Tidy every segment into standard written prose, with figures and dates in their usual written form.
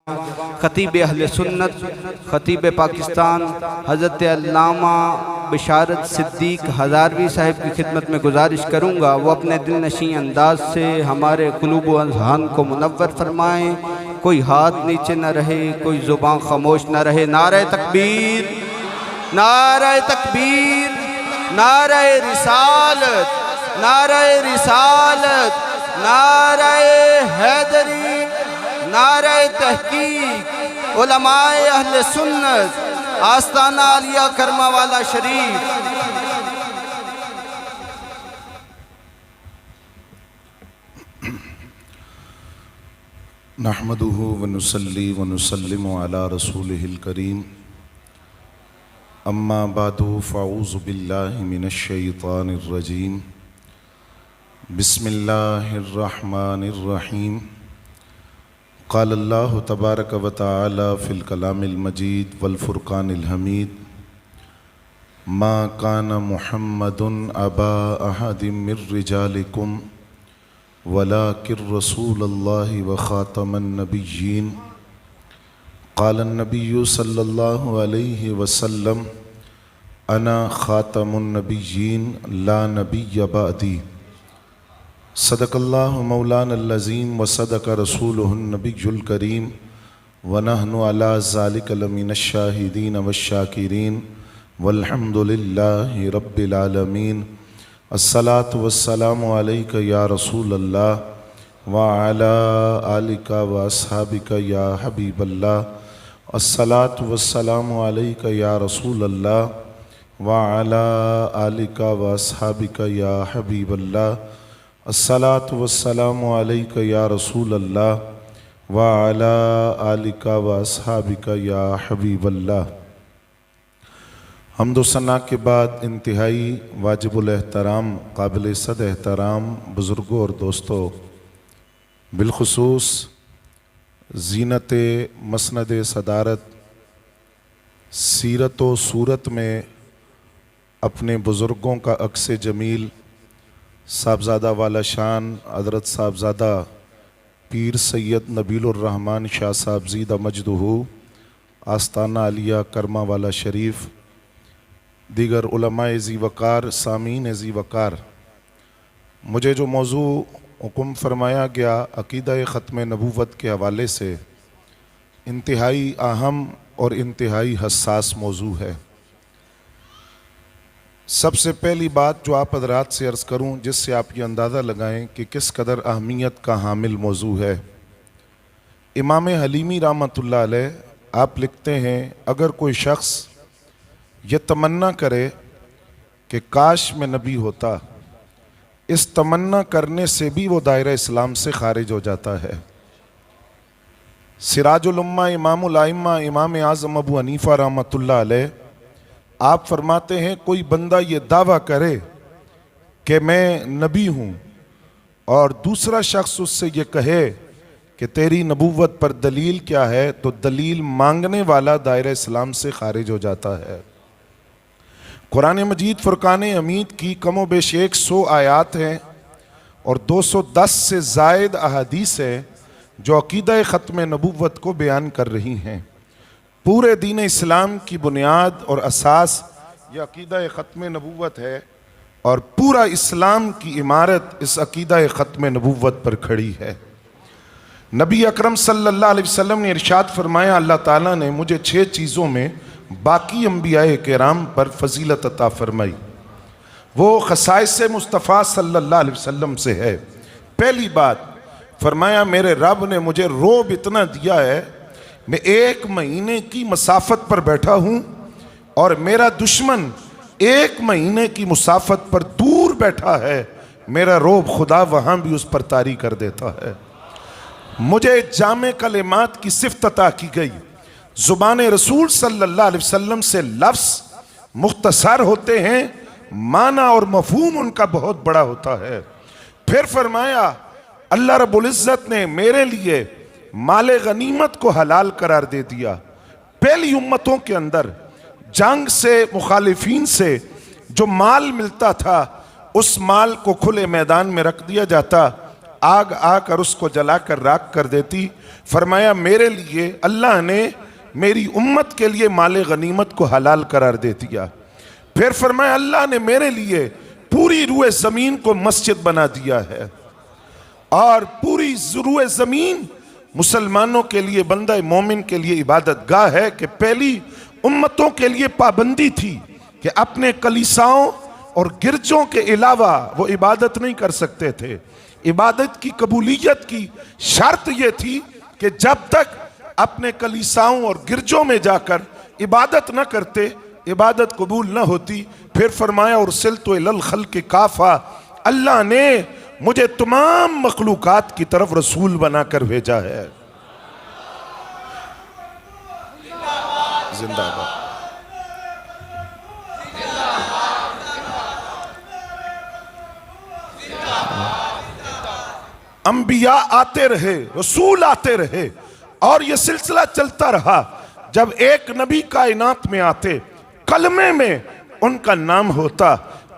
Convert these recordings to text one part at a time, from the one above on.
खतीब अहले सुन्नत खतीब पाकिस्तान हज़रत अल्लामा बिशारत सिद्दीक हज़ारवी साहिब की खिदमत में गुजारिश करूँगा वो अपने दिल नशीं अंदाज से हमारे क़ुलूब व अज़हान को मुनव्वर फरमाएँ। कोई हाथ नीचे न रहे, कोई ज़ुबान खामोश न रहे। नारे तकबीर, नारे तकबीर, नारे रिसालत, नारे रिसालत, नारे हैदरी, नारे तहकीक, उलमाए अहले सुन्नत, आस्ताना आलिया करमा वाला शरीफ। नहमदुहु व नुसल्ली व नुसल्लिमु अला रसूलिहिल करीम। अम्मा बादु फ़अऊज़ु बिल्लाहि मिनश शैतानिर रजीम। बिस्मिल्लाहिर रहमानिर रहीम। क़ाल अल्लाहु तबारक व तआला फ़िल कलामिल मजीद वल फ़ुरक़ानिल हमीद। मा कान मुहम्मदुन अबा अहदिम मिर रिजालिकुम वलाकिर रसूलुल्लाहि व ख़ातमन नबिय्यीन। क़ालन नबिय्यु सल्लल्लाहु अलैहि वसल्लम अना ख़ातमुन नबिय्यीन ला नबिय्य बअदी। सदक़ल्लाहु मौलानल अज़ीम व सदक़ रसूलुहुन नबियुल करीम व नहनु अला ज़ालिका लमिनश शाहिदीन वश्शाकिरीन वल्हम्दुलिल्लाहि रब्बिल आलमीन। अस्सलातु वस्सलामु अलैका या रसूल अल्लाह व अला आलिका व अस्हाबिका या हबीबल्लाह। अस्सलातु वस्सलामु अलैका या रसूल अल्लाह व अला आलिका व अस्हाबिका या हबीबल्लाह। अस्सलातु वस्सलामु अलैका या रसूल अल्लाह व अला आलिका व अस्हाबिका या हबीबल्लाह। हम्द व सना के बाद इंतहाई वाजिबुल एहतराम काबिल सद एहतराम बुज़ुर्गों और दोस्तों, बिलखुसूस ज़ीनत मसनद सदारत सीरत व सूरत में अपने बुज़ुर्गों का अक्स जमील साहबज़ादा वाला शान हज़रत साहबज़ादा पीर सैयद नबीलुर रहमान शाह साहब ज़ीदा मजदहू आस्ताना आलिया करमा वाला शरीफ, दीगर उलमाए ज़ी वक़ार, सामीन ज़ी वक़ार, मुझे जो मौजू हुक्म फरमाया गया अक़ीदा ख़त्म नबूवत के हवाले से इंतहाई अहम और इंतहाई हसास मौजू है। सबसे पहली बात जो आप हज़रात से अर्ज़ करूं जिससे आप ये अंदाज़ा लगाएं कि किस कदर अहमियत का हामिल मौजू है। इमाम हलीमी रहमतुल्लाह अलैह आप लिखते हैं, अगर कोई शख्स ये तमन्ना करे कि काश मैं नबी होता, इस तमन्ना करने से भी वो दायरा इस्लाम से खारिज हो जाता है। सिराजुल उम्मा इमामुल आइम्मा इमाम आज़म अबू हनीफ़ा रहमतुल्लाह अलैह आप फरमाते हैं, कोई बंदा ये दावा करे कि मैं नबी हूँ और दूसरा शख्स उससे ये कहे कि तेरी नबूवत पर दलील क्या है, तो दलील मांगने वाला दायरा इस्लाम से खारिज हो जाता है। कुरान मजीद फ़ुरक़ान हमीद की कमो बेश 100 आयात हैं और 210 से ज़ायद अहादीस हैं जो अक़ीदा ख़त्म नबूवत को बयान कर रही हैं। पूरे दीन इस्लाम की बुनियाद और असास यह अक़ीदा ख़त्म नबूवत है और पूरा इस्लाम की इमारत इस अक़ीदा ख़त्म नबूवत पर खड़ी है। नबी अकरम सल्लल्लाहु अलैहि वसल्लम ने इरशाद फरमाया, अल्लाह ताला ने मुझे 6 चीज़ों में बाकी अंबियाए किराम पर फजीलत अता फरमाई। वो खसाइस मुस्तफ़ा सल्लल्लाहु अलैहि वसल्लम से है। पहली बात फरमाया, मेरे रब ने मुझे रोब इतना दिया है, मैं 1 महीने की मसाफत पर बैठा हूँ और मेरा दुश्मन 1 महीने की मुसाफत पर दूर बैठा है, मेरा रोब खुदा वहाँ भी उस पर तारी कर देता है। मुझे जामे कलिमात की सिफ़त अता की गई, ज़ुबान रसूल सल्लल्लाहु अलैहि वसल्लम से लफ्ज़ मुख्तसर होते हैं, माना और मफ़हूम उनका बहुत बड़ा होता है। फिर फरमाया, अल्लाह रब्बुल इज़्ज़त ने मेरे लिए माले गनीमत को हलाल करार दे दिया। पहली उम्मतों के अंदर जंग से मुखालिफीन से जो माल मिलता था उस माल को खुले मैदान में रख दिया जाता, आग आकर उसको जलाकर राख कर देती। फरमाया मेरे लिए अल्लाह ने मेरी उम्मत के लिए माले गनीमत को हलाल करार दे दिया। फिर फरमाया अल्लाह ने मेरे लिए पूरी रूए ज़मीन को मस्जिद बना दिया है और पूरी रूए ज़मीन मुसलमानों के लिए, बंदा मोमिन के लिए इबादत गाह है। कि पहली उम्मतों के लिए पाबंदी थी कि अपने कलीसाओं और गिरजों के अलावा वो इबादत नहीं कर सकते थे। इबादत की कबूलियत की शर्त ये थी कि जब तक अपने कलीसाओं और गिरजों में जाकर इबादत न करते, इबादत कबूल न होती। फिर फरमाया और सिलतो इलल खल्क़ काफ़ा, अल्लाह ने मुझे तमाम मखलूकात की तरफ रसूल बनाकर भेजा है। जिंदाबाद। अंबिया आते रहे, रसूल आते रहे और यह सिलसिला चलता रहा। जब एक नबी कायनात में आते, कलमे में उनका नाम होता,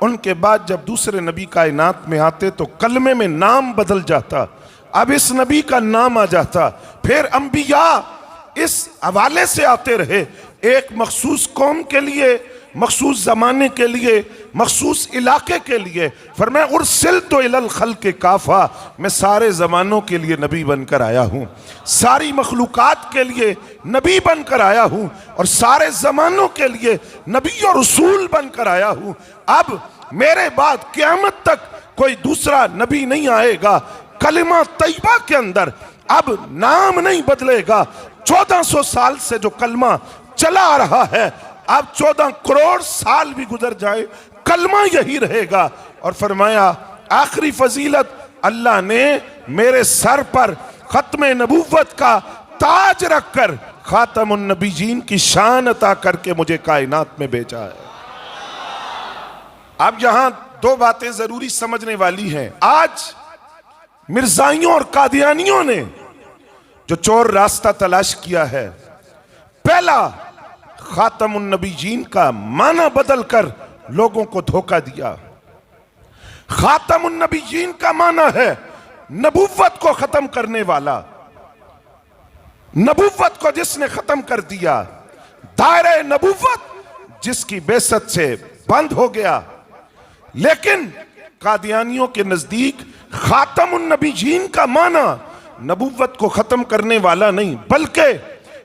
उनके बाद जब दूसरे नबी कायनात में आते तो कलमे में नाम बदल जाता। अब इस नबी का नाम आ जाता। फिर अंबिया इस हवाले से आते रहे, एक मखसूस कौम के लिए, मखसूस ज़माने के लिए, मखसूस इलाके के लिए। फरमाया उर्सिलतु इलल खल्क़ काफ़ा, मैं सारे ज़मानों के लिए नबी बनकर आया हूँ, सारी मखलूक़ात के लिए नबी बनकर आया हूँ और सारे ज़मानों के लिए नबी और रसूल बनकर आया हूँ। अब मेरे बाद क़यामत तक कोई दूसरा नबी नहीं आएगा। कलिमा तैयबा के अंदर अब नाम नहीं बदलेगा। 1400 साल से जो कलमा चला आ रहा है, अब 14 करोड़ साल भी गुजर जाए, कलमा यही रहेगा। और फरमाया आखिरी फजीलत, अल्लाह ने मेरे सर पर खत्म नबूवत का ताज रखकर खातमुन नबीजीन की शान अता करके मुझे कायनात में भेजा है। अब यहां दो बातें जरूरी समझने वाली हैं। आज मिर्जाइयों और कादियानियों ने जो चोर रास्ता तलाश किया है, पहला खातमुन नबीजीन का माना बदल कर लोगों को धोखा दिया। खातमुन नबीजीन का माना है नबूवत को खत्म करने वाला। नबूवत को जिसने खत्म कर दिया, दायरे नबूवत जिसकी बेसत से बंद हो गया। लेकिन कादियानियों के नजदीक खातमुन नबीजीन का माना नबूवत को खत्म करने वाला नहीं, बल्कि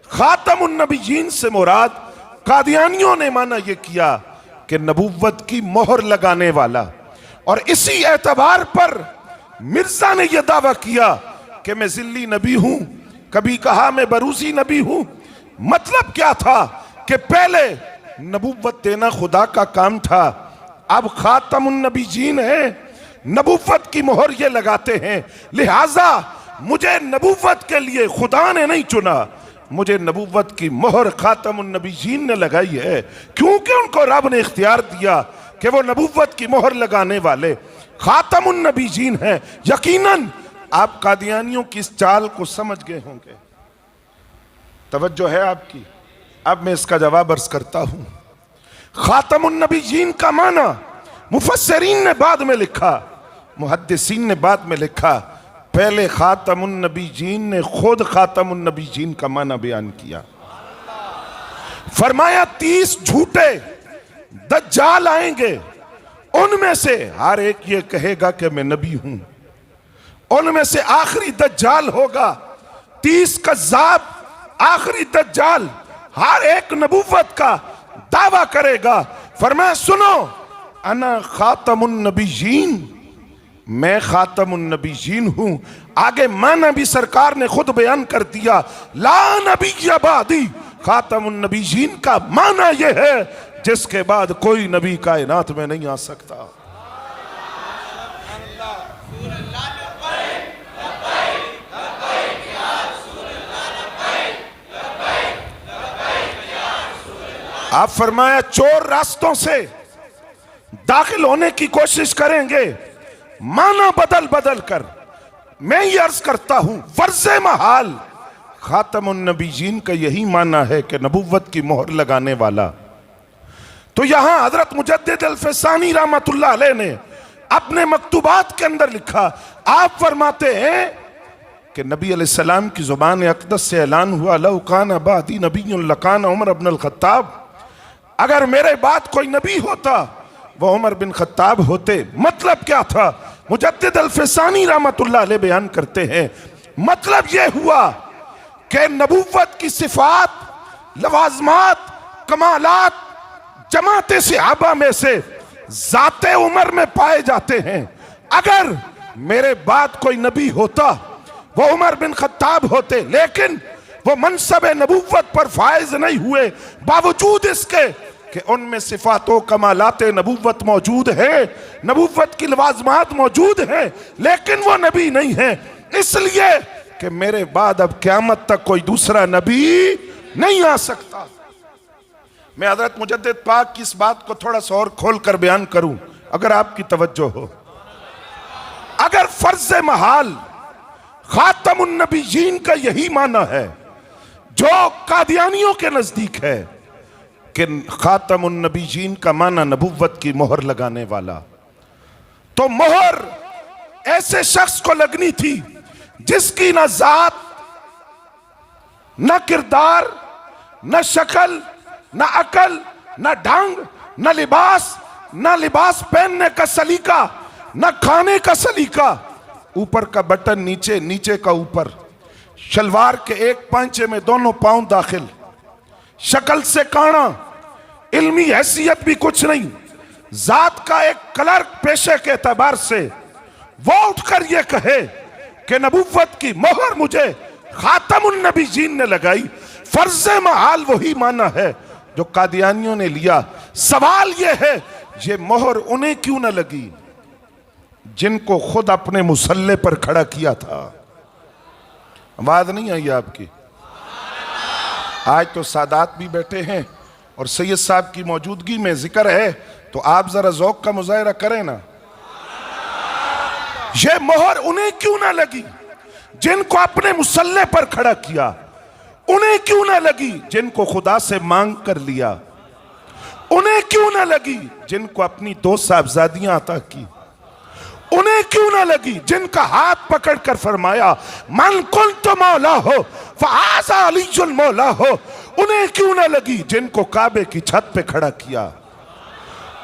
खातमुन नबीजीन से मुराद कादियानियों ने माना यह किया कि नबूवत की मोहर लगाने वाला। और इसी एतबार पर मिर्जा ने यह दावा किया कि मैं जिल्ली नबी हूं, कभी कहा मैं बरूसी नबी हूं। मतलब क्या था कि पहले नबूवत देना खुदा का काम था, अब खातमुन नबीजीन है, नबूवत की मोहर ये लगाते हैं। लिहाजा मुझे नबूवत के लिए खुदा ने नहीं चुना, मुझे नबूवत की मोहर खातमुन नबीजीन ने लगाई है, क्योंकि उनको रब ने इख्तियार दिया कि वो नबूवत की मोहर लगाने वाले खातमुन नबीजीन हैं। यकीनन आप कादियानियों की इस चाल को समझ गए होंगे। तवज्जो है आपकी? अब मैं इसका जवाब अर्ज करता हूं। खातमुन नबीजीन का माना मुफस्सिरीन ने बाद में लिखा, मुहद्दिसीन ने बाद में लिखा, पहले खातमुन नबीजीन ने खुद खातमुन नबीजीन का माना बयान किया। फरमाया 30 झूठे दज्जाल आएंगे, उनमें से हर एक ये कहेगा कि मैं नबी हूं। उनमें से आखिरी दज्जाल होगा, 30 कज़्ज़ाब, आखिरी दज्जाल हर एक नबूवत का दावा करेगा। फरमाया सुनो, अना खातमुन नबीजीन, मैं खातमुन नबीजीन हूं। आगे माना भी सरकार ने खुद बयान कर दिया, ला नबी बादी। खातमुन नबीजीन का माना यह है जिसके बाद कोई नबी कायनात में नहीं आ सकता। आप फरमाया चोर रास्तों से दाखिल होने की कोशिश करेंगे, माना बदल बदल कर। मैं ये अर्ज करता हूं, फर्ज़े महाल खातमुन नबीजीन का यही माना है कि नबूवत की मोहर लगाने वाला। तो यहां हजरत मुजद्दिद अल-फ़सानी रहमतुल्लाह अलैह ने अपने मकतूबात के अंदर लिखा, आप फरमाते हैं कि नबी अलैहिस्सलाम की जुबान अक़दस से ऐलान हुआ, लौ कान बादी नबी लकान उमर इब्न अल-खत्ताब, अगर मेरे बाद कोई नबी होता वो उमर बिन खत्ताब होते। मतलब क्या था? मुजद्दिद अल-फ़सानी रहमतुल्लाह अलैह बयान करते हैं, मतलब यह हुआ कि नबूवत की सिफात, लवाज़मात, कमालात जमाते सहाबा में से ज़ाते उमर में पाए जाते हैं। अगर मेरे बाद कोई नबी होता वो उमर बिन खत्ताब होते, लेकिन वो मनसब नबूवत पर फायज नहीं हुए, बावजूद इसके कि उनमें सिफातो कमालात नबूवत मौजूद है, नबूवत की लवाज़मात मौजूद है, लेकिन वो नबी नहीं है, इसलिए कि मेरे बाद अब क़यामत तक कोई दूसरा नबी नहीं आ सकता। मैं हज़रत मुजद्दिद पाक की इस बात को थोड़ा सा और खोल कर बयान करूं, अगर आपकी तवज्जो हो। अगर फर्ज महाल खातमुन नबीयीन का यही माना है जो कादियानियों के नजदीक है कि खातमुन नबीयीन का माना नबुव्वत की मोहर लगाने वाला, तो मोहर ऐसे शख्स को लगनी थी जिसकी न जात, न किरदार, न शक्ल, न अकल, न ढंग, न लिबास पहनने का सलीका, न खाने का सलीका, ऊपर का बटन नीचे, नीचे का ऊपर, शलवार के एक पांचे में दोनों पांव दाखिल, शक्ल से काना, इल्मी हैसियत भी कुछ नहीं, जात का एक क्लर्क पेशे के एतबार से वो उठकर ये कहे कि नबुव्वत की मोहर मुझे खातमुन नबीयीन ने लगाई, फर्ज महाल वही माना है जो कादियानियों ने लिया। सवाल ये है, ये मोहर उन्हें क्यों न लगी जिनको खुद अपने मुसल्ले पर खड़ा किया था? आवाज नहीं आई आपकी? आज तो सादात भी बैठे हैं और सैयद साहब की मौजूदगी में जिक्र है, तो आप जरा ज़ौक़ का मुज़ाहिरा करें ना। ये मोहर उन्हें क्यों ना लगी जिनको अपने मुसल्ले पर खड़ा किया? उन्हें क्यों ना लगी जिनको खुदा से मांग कर लिया? उन्हें क्यों ना लगी जिनको अपनी दो साहबजादियां अता की? उन्हें क्यों ना लगी जिनका हाथ पकड़ कर फरमाया मन कुन्तु मौला हो फहाज़ा अलीयुल मौला हो? उन्हें क्यों ना लगी जिनको काबे की छत पे खड़ा किया?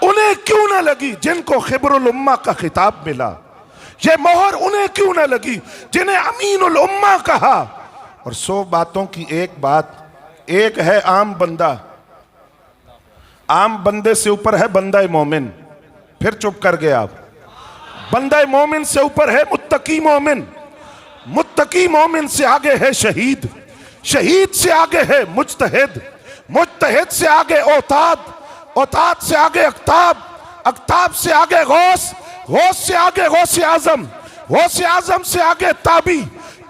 उन्हें क्यों ना लगी जिनको खिबरुल उम्मा का खिताब मिला? ये मोहर उन्हें क्यों ना लगी जिन्हें अमीनुल उम्मा कहा? और 100 बातों की एक बात, एक है आम बंदा, आम बंदे से ऊपर है बंदा मोमिन। फिर चुप कर गए आप। बंदा मोमिन से ऊपर है मुत्तकी मोमिन, मुत्तकी मोमिन से आगे है शहीद, शहीद से आगे है मुज्तहिद, मुज्तहिद से आगे औताद, औताद से आगे अख्ताब, अख्ताब से आगे गौस, गौस से आगे गौस आजम, गौस आजम से आगे ताबी,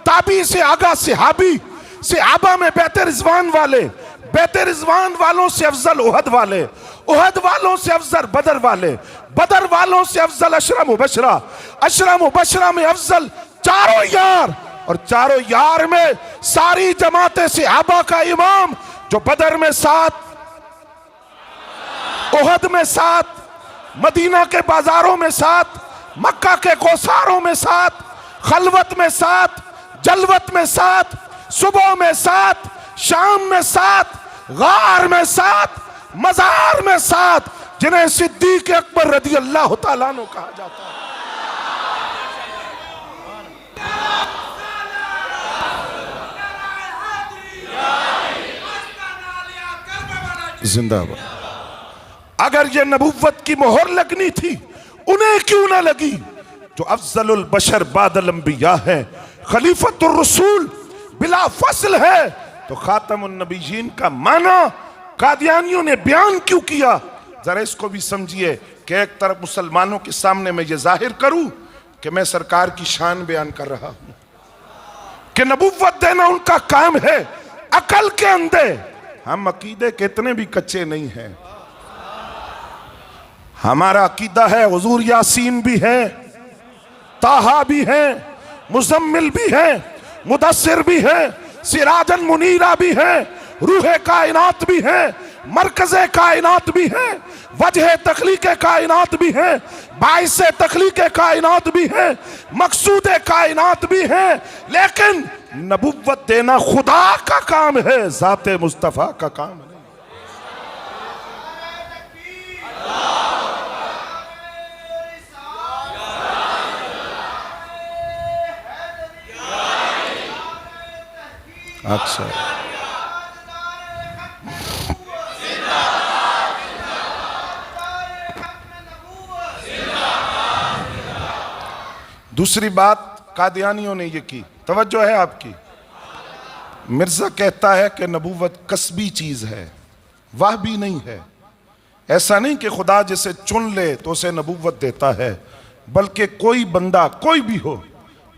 ताबी से आगा सिहाबी, सिहाबा में बैत रिजवान वाले, बैत रिजवान वालों से अफजल उहद वाले, उहद वालों से अफजल बदर वाले, बदर वालों से अफजल अशरा मुबशरा, अशरा मुबशरा में अफजल चारों यार, और चारों यार में सारी जमाते सिहाबा का इमाम जो बदर में 7, उहद में 7, मदीना के बाजारों में 7, मक्का के कोसारों में 7, खलवत में 7, जलवत में 7, सुबह में 7, शाम में 7, गार में 7, मजार में 7, जिन्हें सिद्दीक अकबर रज़ी अल्लाह तआला अन्हु कहा जाता है। जिंदाबाद। अगर ये नबुव्वत की मोहर लगनी थी, उन्हें क्यों ना लगी जो अफजलुल बशर बादल अंबिया है, खलीफतुर रसूल बिला फसल है, तो खातमुन नबीयीन का माना कादियानियों ने बयान क्यों किया? जरा इसको भी समझिए कि एक तरफ मुसलमानों के सामने मैं ये जाहिर करूं कि मैं सरकार की शान बयान कर रहा हूं कि नबुव्वत देना उनका काम है, अकल के अंधे। हम अकीदे के इतने भी कच्चे नहीं हैं। हमारा अकीदा है हुजूर यासीन भी है, ताहा भी है, मुजम्मिल भी है, मुदस्सिर भी है, सिराजन मुनीरा भी है, रूहे कायनात भी है, मरकज़े कायनात भी हैं, वजह तख्लीक़ कायनात भी हैं, बाइस तख्लीक़ कायनात भी हैं, मकसूद कायनात भी हैं। लेकिन नबुव्वत देना खुदा का काम है, ज़ाते मुस्तफ़ा का काम नहीं। अच्छा, दूसरी बात कादियानियों ने ये की, तवज्जो है आपकी। मिर्जा कहता है कि नबूवत कसबी चीज है, वाह भी नहीं है। ऐसा नहीं कि खुदा जिसे चुन ले तो उसे नबूवत देता है, बल्कि कोई बंदा कोई भी हो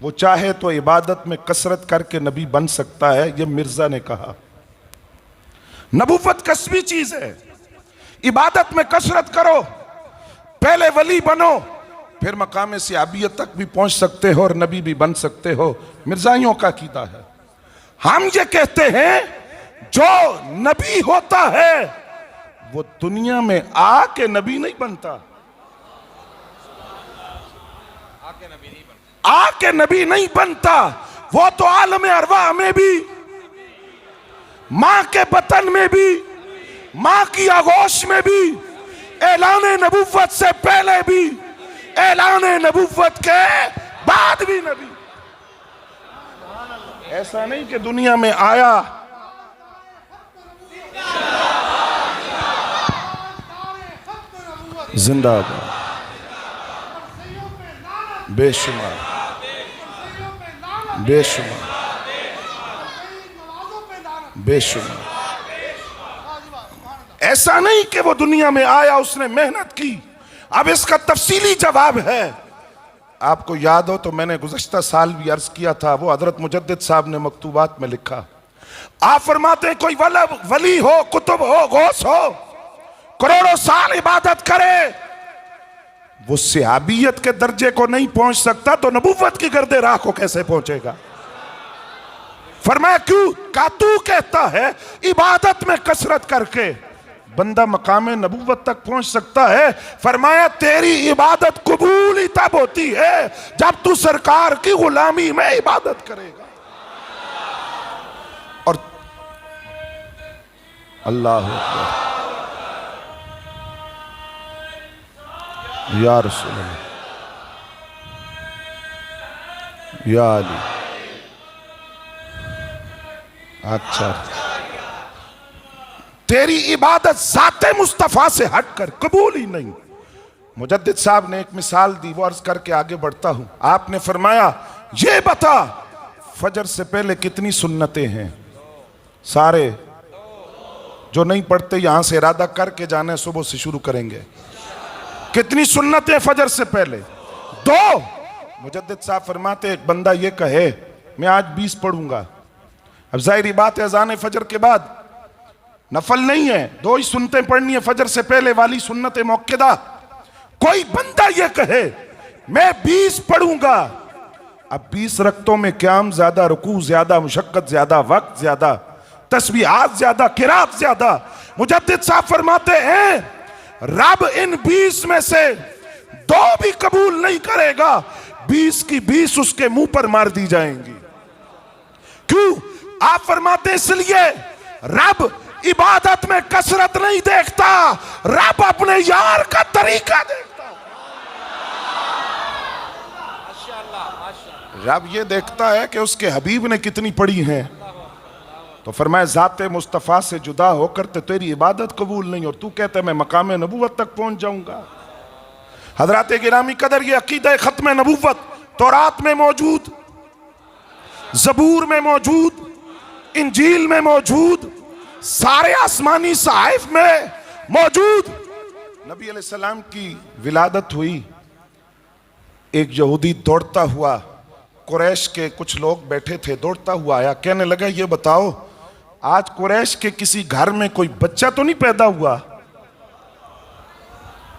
वो चाहे तो इबादत में कसरत करके नबी बन सकता है। ये मिर्जा ने कहा। नबूवत कसबी चीज है, इबादत में कसरत करो, पहले वली बनो, फिर मकाम सियाबियत तक भी पहुंच सकते हो और नबी भी बन सकते हो। मिर्जाइयों का कीदा है। हम ये कहते हैं जो नबी होता है वो दुनिया में आके नबी नहीं बनता, आके नबी नहीं बनता। वो तो आलम अरवाह में भी, मां के बतन में भी, मां की आगोश में भी, ऐलान नबुव्वत से पहले भी, ऐलान नबुव्वत के बाद भी नबी। ऐसा नहीं कि दुनिया में आया, जिंदाबाद, बेशुमार बेशुमार बेशुमार। ऐसा नहीं कि वो दुनिया में आया, उसने मेहनत की। अब इसका तफसीली जवाब है। आपको याद हो तो मैंने गुज़श्ता साल भी अर्ज किया था, वो हजरत मुजद्दिद साहब ने मकतूबात में लिखा। आप फरमाते हैं कोई वली हो, कुतुब हो, गौस हो, करोड़ों साल इबादत करे, वो सिहाबियत के दर्जे को नहीं पहुंच सकता तो नबुव्वत की गर्दे राह को कैसे पहुंचेगा? फरमाया क्यों? का तू कहता है इबादत में कसरत करके बंदा मकाम नबुव्वत तक पहुंच सकता है। फरमाया तेरी इबादत कबूल ही तब होती है जब तू सरकार की गुलामी में इबादत करेगा। और अल्लाह अकबर, या रसूल अल्लाह, या अली। अच्छा, तेरी इबादत ज़ाते मुस्तफ़ा से हटकर कबूल ही नहीं। मुजद्दिद साहब ने एक मिसाल दी, वो अर्ज करके आगे बढ़ता हूं। आपने फरमाया ये बता फजर से पहले कितनी सुन्नतें हैं? सारे जो नहीं पढ़ते यहां से इरादा करके जाने, सुबह से शुरू करेंगे। कितनी सुन्नतें फजर से पहले? 2। मुजद्दिद साहब फरमाते एक बंदा ये कहे मैं आज 20 पढ़ूंगा, अब जाहिर बात है अज़ान फजर के बाद नफल नहीं है, 2 ही सुन्नतें पढ़नी है फजर से पहले वाली सुन्नत मुअक्कदा। कोई बंदा ये कहे मैं 20 पढ़ूंगा, अब 20 रकतों में क़याम ज्यादा, रुकू ज्यादा, मुशक्कत ज्यादा, वक्त ज्यादा, तस्बीहात ज्यादा, किरात ज्यादा। मुजद्दिद साहब फरमाते हैं रब इन 20 में से 2 भी कबूल नहीं करेगा, 20 की 20 उसके मुंह पर मार दी जाएंगी। क्यों? आप फरमाते इसलिए रब इबादत में कसरत नहीं देखता, रब अपने यार का तरीका देखता। रब ये देखता है कि उसके हबीब ने कितनी पढ़ी है। तो फरमाया ज़ाते मुस्तफ़ा से जुदा होकर तो तेरी इबादत कबूल नहीं, और तू कहता है मैं मकाम नबूवत तक पहुंच जाऊंगा। हजरात गिरामी कदर, ये अकीदा खत्म नबूवत तौरात में मौजूद, ज़बूर में मौजूद, इंजील में मौजूद, सारे आसमानी सहाइफ में मौजूद। नबी अलैहिस्सलाम की विलादत हुई, एक यहूदी दौड़ता हुआ, कुरैश के कुछ लोग बैठे थे, दौड़ता हुआ आया, कहने लगा ये बताओ आज कुरैश के किसी घर में कोई बच्चा तो नहीं पैदा हुआ?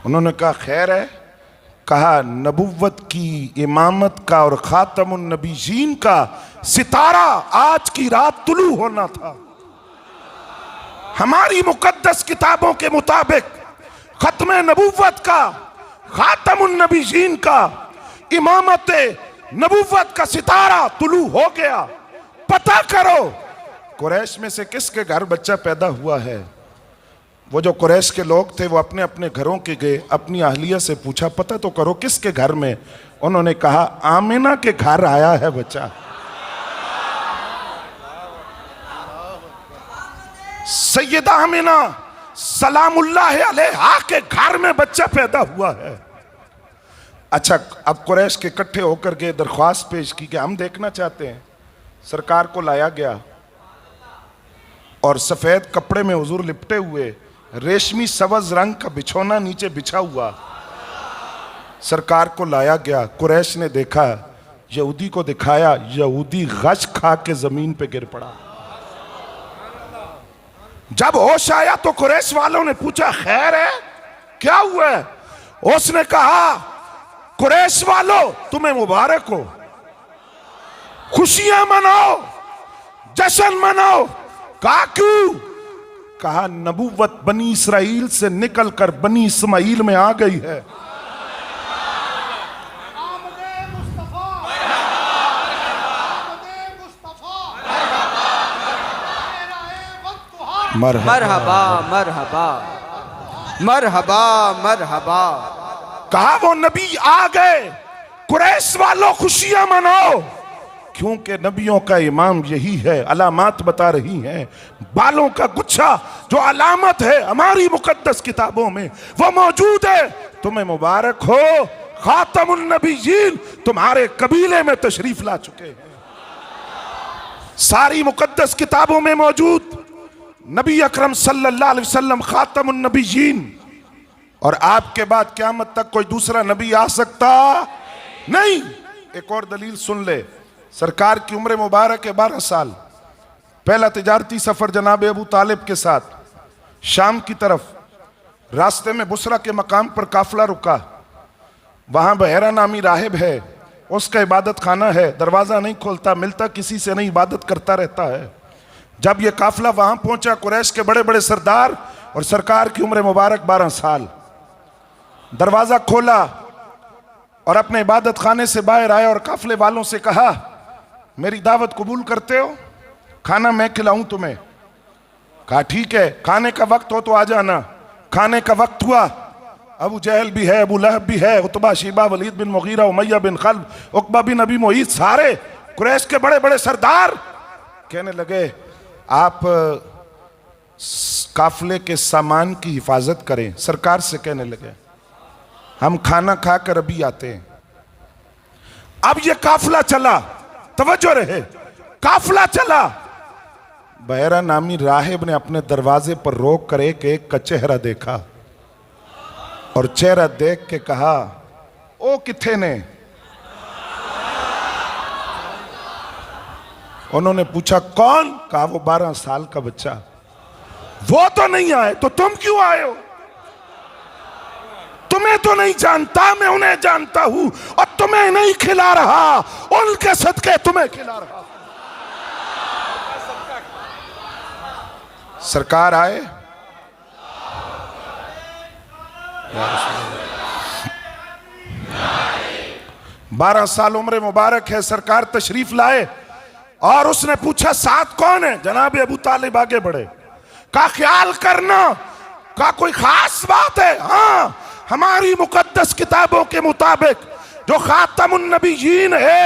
उन्होंने कहा खैर है। कहा नबुव्वत की, इमामत का और खातमुन नबीयीन का सितारा आज की रात तुलू होना था। हमारी मुकद्दस किताबों के मुताबिक खत्म नबूवत का, खातमुन नबीयीन का, इमामत नबूवत का सितारा तुलू हो गया। पता करो कुरैश में से किसके घर बच्चा पैदा हुआ है। वो जो कुरैश के लोग थे वो अपने अपने घरों के गए, अपनी अहलिया से पूछा पता तो करो किसके घर में। उन्होंने कहा आमिना के घर आया है बच्चा। सैयदा आमिना सलामुल्लाह अलैहा के घर में बच्चा पैदा हुआ है। अच्छा, अब कुरैश के इकट्ठे होकर के दरख्वास्त पेश की कि हम देखना चाहते हैं। सरकार को लाया गया और सफेद कपड़े में हुजूर लिपटे हुए, रेशमी सवज रंग का बिछौना नीचे बिछा हुआ सरकार को लाया गया। कुरैश ने देखा, यहूदी को दिखाया, यहूदी गश खा के जमीन पे गिर पड़ा। जब होश आया तो कुरैश वालों ने पूछा खैर है, क्या हुआ है? उसने कहा कुरैश वालों तुम्हें मुबारक हो, खुशियां मनाओ, जश्न मनाओ। कहा क्यों? कहा नबूवत बनी इसराइल से निकलकर बनी इस्माइल में आ गई है। मरहबा मरहबा मरहबा मरहबा। कहा वो नबी आ गए, कुरैश वालों खुशियां मनाओ, क्योंकि नबियों का इमाम यही है। अलामात बता रही हैं, बालों का गुच्छा जो अलामत है हमारी मुकद्दस किताबों में वो मौजूद है। तुम्हें मुबारक हो, खातमुन नबीयीन तुम्हारे कबीले में तशरीफ ला चुके हैं। सारी मुकद्दस किताबों में मौजूद नबी अकरम सल्लल्लाहु अलैहि वसल्लम खातमुन नबीयीन, और आपके बाद क़यामत तक कोई दूसरा नबी आ सकता नहीं। एक और दलील सुन ले, सरकार की उम्र मुबारक है 12 साल। पहला तिजारती सफर जनाब अबू तालिब के साथ शाम की तरफ, रास्ते में बुसरा के मकाम पर काफिला रुका। वहां बहरा नामी राहिब है, उसका इबादत खाना है, दरवाजा नहीं खोलता, मिलता किसी से नहीं, इबादत करता रहता है। जब यह काफिला वहां पहुंचा, कुरैश के बड़े बड़े सरदार और सरकार की उम्र मुबारक 12 साल, दरवाजा खोला और अपने इबादत खाने से बाहर आए और काफिले वालों से कहा मेरी दावत कबूल करते हो, खाना मैं खिलाऊं तुम्हें? कहा ठीक है, खाने का वक्त हो तो आ जाना। खाने का वक्त हुआ, अबू जहल भी है, अबू लहब भी है, उतबा, शीबा, वलीद बिन मुगीरा, उमैया बिन खल्ब, उकबा बिन अबी मुईत, सारे कुरैश के बड़े बड़े सरदार कहने लगे आप काफिले के सामान की हिफाजत करें। सरकार से कहने लगे हम खाना खाकर अभी आते हैं। अब ये काफिला चला, तवज्जो रहे, काफिला चला। बहरा नामी राहिब ने अपने दरवाजे पर रोक कर एक का चेहरा देखा और चेहरा देख के कहा ओ किथे ने? उन्होंने पूछा कौन? कहा वो 12 साल का बच्चा। वो तो नहीं आए तो तुम क्यों आए हो? तुम्हें तो नहीं जानता, मैं उन्हें जानता हूं, और तुम्हें नहीं खिला रहा, उनके सदके तुम्हें खिला रहा। सरकार आए, 12 साल उम्र मुबारक है, सरकार तशरीफ लाए और उसने पूछा साथ कौन है? जनाब अबू तालिब आगे बढ़े। का ख्याल करना, का कोई खास बात है? हाँ, हमारी मुकद्दस किताबों के मुताबिक जो खातमुन नबीयीन है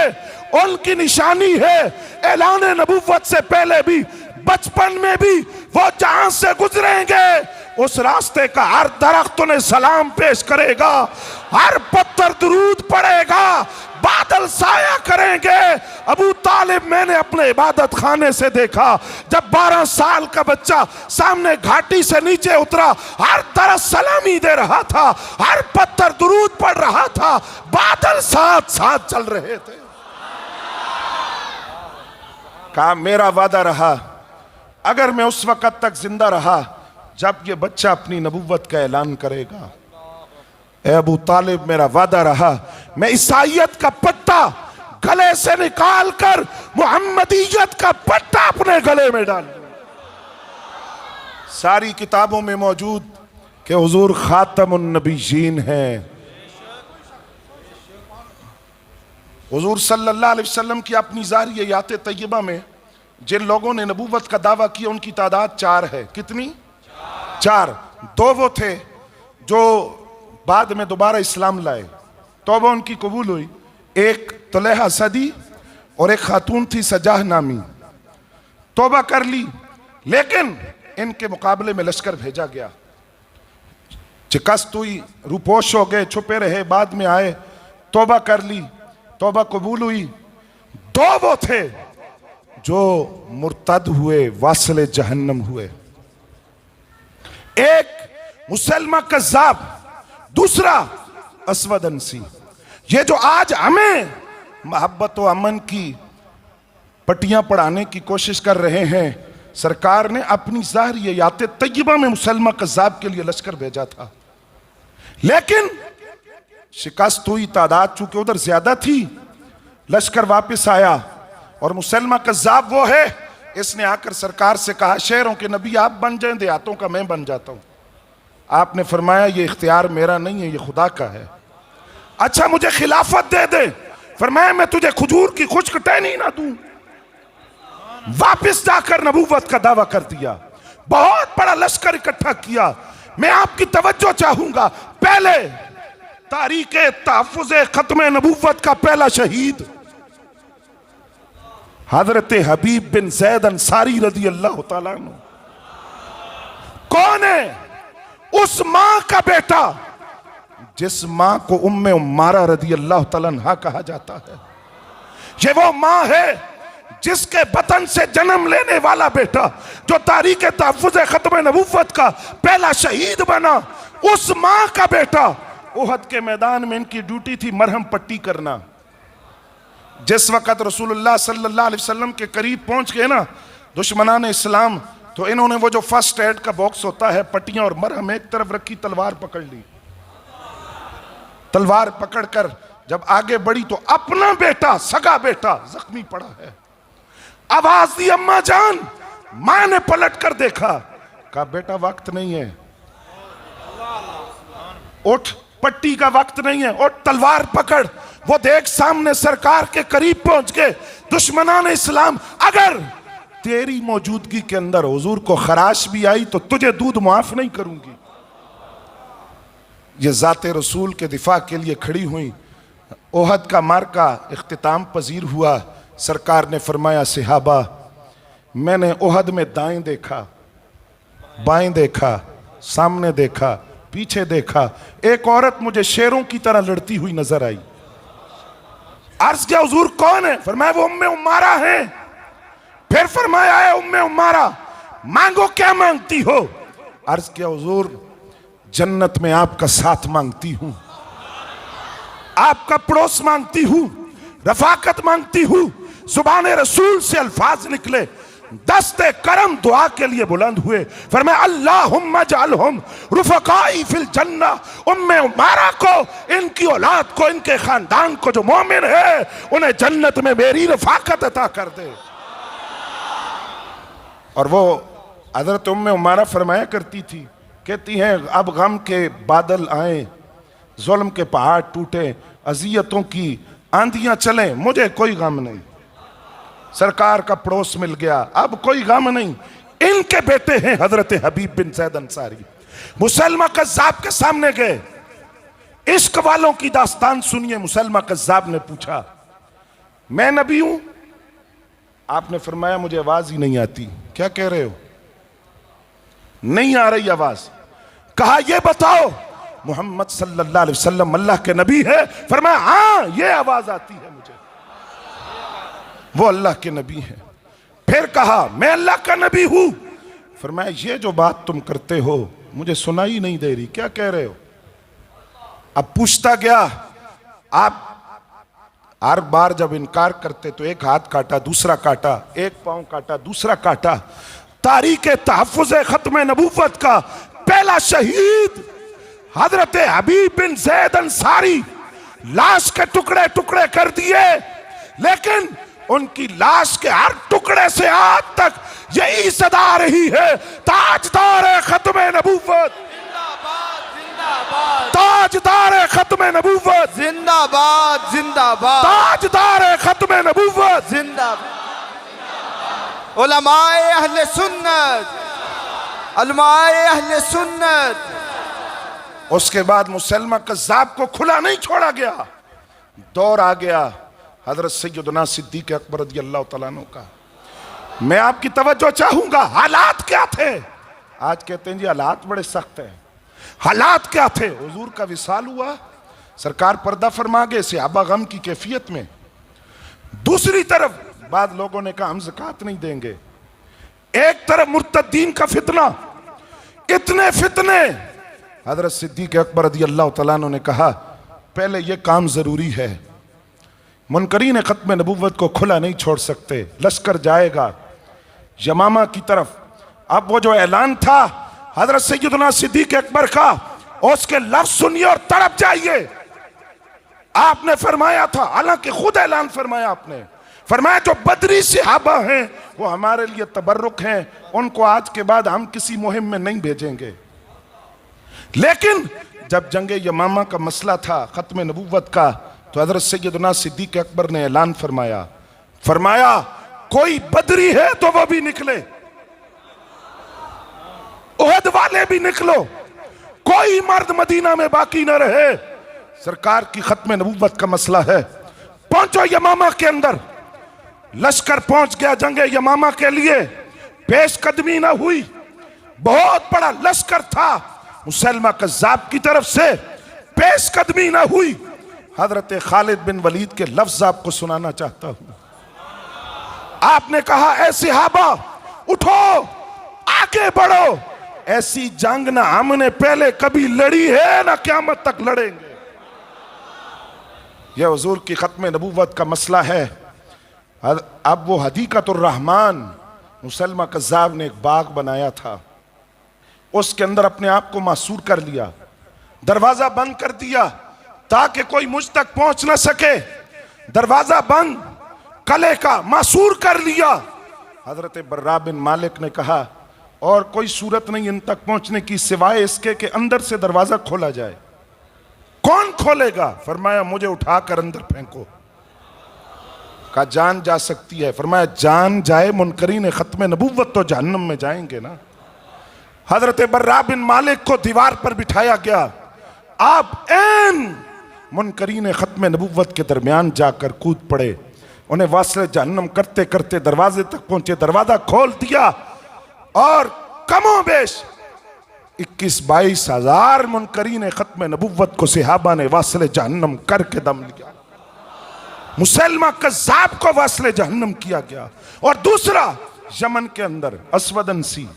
उनकी निशानी है। ऐलान नबूवत से पहले भी, बचपन में भी वो जहां से गुजरेंगे उस रास्ते का हर दरख्त उन्हें सलाम पेश करेगा, हर पत्थर दुरूद पड़ेगा, बादल साया करेंगे। अबू तालिब मैंने अपने इबादत खाने से देखा, जब 12 साल का बच्चा सामने घाटी से नीचे उतरा, हर तरफ सलामी दे रहा था, हर पत्थर दुरूद पड़ रहा था, बादल साथ साथ चल रहे थे। कहा मेरा वादा रहा, अगर मैं उस वक्त तक जिंदा रहा जब ये बच्चा अपनी नबूवत का ऐलान करेगा, ए अबू तालिब मेरा वादा रहा, मैं ईसाइयत का पट्टा गले से निकालकर मोहम्मदीयत का पट्टा अपने गले में डाल। सारी किताबों में मौजूद कि हुजूर खातमुन नबीयीन हैं। हुजूर सल्लल्लाहु अलैहि वसल्लम की अपनी ज़ाहिरी हयात तय्यबा में जिन लोगों ने नबूवत का दावा किया उनकी तादाद 4 है। कितनी? 4। 2 वो थे जो बाद में दोबारा इस्लाम लाए, तौबा उनकी कबूल हुई। एक तुलैहा सदी और एक खातून थी सजाह नामी, तौबा कर ली, लेकिन इनके मुकाबले में लश्कर भेजा गया। शिकस्त हुई, रूपोश हो गए, छुपे रहे, बाद में आए, तौबा कर ली, तौबा कबूल हुई। 2 वो थे जो मुर्तद हुए, वासिले जहन्नम हुए। एक मुसलमा कज़्ज़ाब, दूसरा असवद अंसी। ये जो आज हमें मोहब्बत व अमन की पट्टियां पढ़ाने की कोशिश कर रहे हैं, सरकार ने अपनी ज़ाहिरी हयात तय्यबा में मुसलमा कज़्ज़ाब के लिए लश्कर भेजा था, लेकिन शिकस्त हुई। तादाद चूंकि उधर ज्यादा थी, लश्कर वापस आया और मुसलमा कज़्ज़ाब वो है, इसने आकर सरकार से कहा शहरों के नबी आप बन जाएं, देहातों का मैं बन जाता हूं। आपने फरमाया ये इख्तियार मेरा नहीं है, ये खुदा का है। अच्छा मुझे खिलाफत दे दे। फरमाया मैं तुझे खजूर की खुश्क टहनी ना दूं। वापस जाकर नबूवत का दावा कर दिया, बहुत बड़ा लश्कर इकट्ठा किया। मैं आपकी तवज्जो चाहूंगा, पहले तारीखे तहफ़्फ़ुज़े खत्म नबूवत का पहला शहीद हजरत हबीब बिन ज़ैद अंसारी रज़ी अल्लाह तआला अन्हु। कौन है? उस मां का बेटा जिस मां को उम्मे उम्मारा रज़ी अल्लाह तआला अन्हा कहा जाता है। ये वो मां है जिसके बतन से जन्म लेने वाला बेटा जो तारीख तहफ़्फ़ुज़े खत्म नबूवत का पहला शहीद बना, उस मां का बेटा। उहद के मैदान में इनकी ड्यूटी थी मरहम पट्टी करना। जिस वक़्त रसूलुल्लाह सल्लल्लाहु अलैहि वसल्लम के करीब पहुंच गए ना दुश्मनान इस्लाम, तो इन्होंने वो जो फर्स्ट एड का बॉक्स होता है, पट्टियां और मरहम एक तरफ रखी, तलवार पकड़ ली। तलवार पकड़कर जब आगे बढ़ी तो अपना बेटा, सगा बेटा जख्मी पड़ा है। आवाज दी अम्मा जान। मां ने पलट कर देखा, कहा बेटा वक्त नहीं है, उठ, पट्टी का वक्त नहीं है, और तलवार पकड़। वो देख सामने सरकार के करीब पहुंच गए दुश्मनान इस्लाम। अगर तेरी मौजूदगी के अंदर हुजूर को खराश भी आई तो तुझे दूध माफ नहीं करूंगी। ये जाते रसूल के दिफा के लिए खड़ी हुई। ओहद का मार्का इख्तिताम पजीर हुआ। सरकार ने फरमाया सहाबा, मैंने ओहद में दाएं देखा, बाएं देखा, सामने देखा, पीछे देखा, एक औरत मुझे शेरों की तरह लड़ती हुई नजर आई। अर्ज किया हुजूर कौन है? फरमाया वो उम्मे उम्मारा है। फिर फरमाया है उम्मे उम्मारा मांगो क्या मांगती हो? अर्ज किया हुजूर जन्नत में आपका साथ मांगती हूं, आपका पड़ोस मांगती हूं, रफाकत मांगती हूं। जुबाने रसूल से अल्फाज निकले, दस्ते करम दुआ के लिए बुलंद हुए। फरमाया अल्लाहुम्मा जअलहुम रुफकाई फिल जन्ना। उम्मे उम्मारा को, इनकी औलाद को, इनके खानदान को जो मोमिन है उन्हें जन्नत में मेरी रफाकत अता कर दे। और वो हजरत उम्मे उम्मारा फरमाया करती थी, कहती हैं अब गम के बादल आए, जुल्म के पहाड़ टूटे, अजियतों की आंधियां चलें, मुझे कोई गम नहीं। सरकार का पड़ोस मिल गया, अब कोई गम नहीं। इनके बेटे हैं हजरत हबीब बिन ज़ैद अंसारी। मुसलमा कज़्ज़ाब के सामने गए, इश्क वालों की दास्तान सुनिए। मुसलमा कज़्ज़ाब ने पूछा मैं नबी हूं? आपने फरमाया मुझे आवाज ही नहीं आती। क्या कह रहे हो? नहीं आ रही आवाज। कहा ये बताओ मोहम्मद सल्लल्लाहु अलैहि वसल्लम अल्लाह के नबी है? फरमाया हाँ ये आवाज आती है मुझे, वो अल्लाह के नबी है। फिर कहा मैं अल्लाह का नबी हूं? फरमाया ये जो बात तुम करते हो मुझे सुनाई नहीं दे रही, क्या कह रहे हो? अब पूछता गया, आप हर बार जब इनकार करते तो एक हाथ काटा, दूसरा काटा, एक पांव काटा, दूसरा काटा। तारीख तहफ़्फ़ुज़े खत्म नबूवत का पहला शहीद हजरत हबीब बिन ज़ैद अंसारी लाश के टुकड़े टुकड़े कर दिए, लेकिन उनकी लाश के हर टुकड़े से आज तक यही सदा रही है, ताजदार खत्म नबूवत, जिंदाबाद जिंदाबाद, ताजदार खत्म नबूवत। जिंदाबाद। उलमाए अहले सुन्नत, उलमाए अहले सुन्नत। उसके बाद मुसलमा कज़्ज़ाब को खुला नहीं छोड़ा गया। दौर आ गया हजरत सैयदना सिद्दीक़ अकबर रज़ियल्लाहु तआला अन्हु का। मैं आपकी तवज्जो चाहूंगा, हालात क्या थे? आज कहते हैं जी हालात बड़े सख्त हैं। हालात क्या थे? हुजूर का विसाल हुआ, सरकार पर्दा फरमा गए सहाबा गम की कैफियत में। दूसरी तरफ बाद लोगों ने कहा हम ज़कात नहीं देंगे। एक तरफ मुर्तद्दीन का फितना, इतने फितने। हजरत सिद्दीक़ अकबर रज़ियल्लाहु तआला अन्हु ने कहा पहले ये काम जरूरी है, मुनकरीन खत्म नबूवत को खुला नहीं छोड़ सकते। लश्कर जाएगा यमामा की तरफ। अब वो जो ऐलान था हजरत सैयदना सिद्दीक़ अकबर का, उसके लफ्ज सुनिए और तड़प जाइए। आपने फरमाया था, हालांकि खुद ऐलान फरमाया आपने, फरमाया जो बदरी सहाबा हैं वो हमारे लिए तबर्रुक हैं, उनको आज के बाद हम किसी मुहिम में नहीं भेजेंगे। लेकिन जब जंगे यमामा का मसला था खत्म नबूवत का, तो हजरत सैयदना सिद्दीक़ अकबर ने ऐलान फरमाया, फरमाया कोई बदरी है तो वो भी निकले, उहद वाले भी निकलो, कोई मर्द मदीना में बाकी न रहे। सरकार की खत्म नबूवत का मसला है। पहुंचो यमामा के अंदर। लश्कर पहुंच गया जंगे यमामा के लिए। पेशकदमी ना हुई, बहुत बड़ा लश्कर था मुसलमा कज़्ज़ाब की तरफ से, पेशकदमी ना हुई। हजरत खालिद बिन वलीद के लफ्ज आपको सुनाना चाहता हूं। आपने कहा ऐ सहाबा उठो, आगे बढ़ो, ऐसी जंग ना हमने पहले कभी लड़ी है ना क़यामत तक लड़ेंगे। यह हुजूर की खत्म नबूवत का मसला है। अब वो हदीक़तुर रहमान मुसलमा कज़्ज़ाब ने एक बाग बनाया था, उसके अंदर अपने आप को मासूर कर लिया, दरवाजा बंद कर दिया ताकि कोई मुझ तक पहुंच ना सके। दरवाजा बंद, कले का मासूर कर लिया। हजरत बर्रा बिन मालिक ने कहा और कोई सूरत नहीं इन तक पहुंचने की सिवाय इसके कि अंदर से दरवाजा खोला जाए। कौन खोलेगा? फरमाया मुझे उठाकर अंदर फेंको। कहा जान जा सकती है? फरमाया जान जाए, मुनकरीन खत्म नबूवत तो जहन्नम में जाएंगे ना। हजरत बर्रा बिन मालिक को दीवार पर बिठाया गया। आप ऐन मुनकरीन खत्म नबूवत के दरमियान जाकर कूद पड़े। उन्हें वास्ले जहन्नम करते करते दरवाजे तक पहुंचे, दरवाजा खोल दिया और कमोबेश 21-22 हजार मुनकरीन खत्म नबूवत को सहाबा ने वास्ले जहन्नम करके दम लिया। मुसलमा कज़्ज़ाब को वास्ले जहन्नम किया गया। और दूसरा यमन के अंदर अस्वदनसी,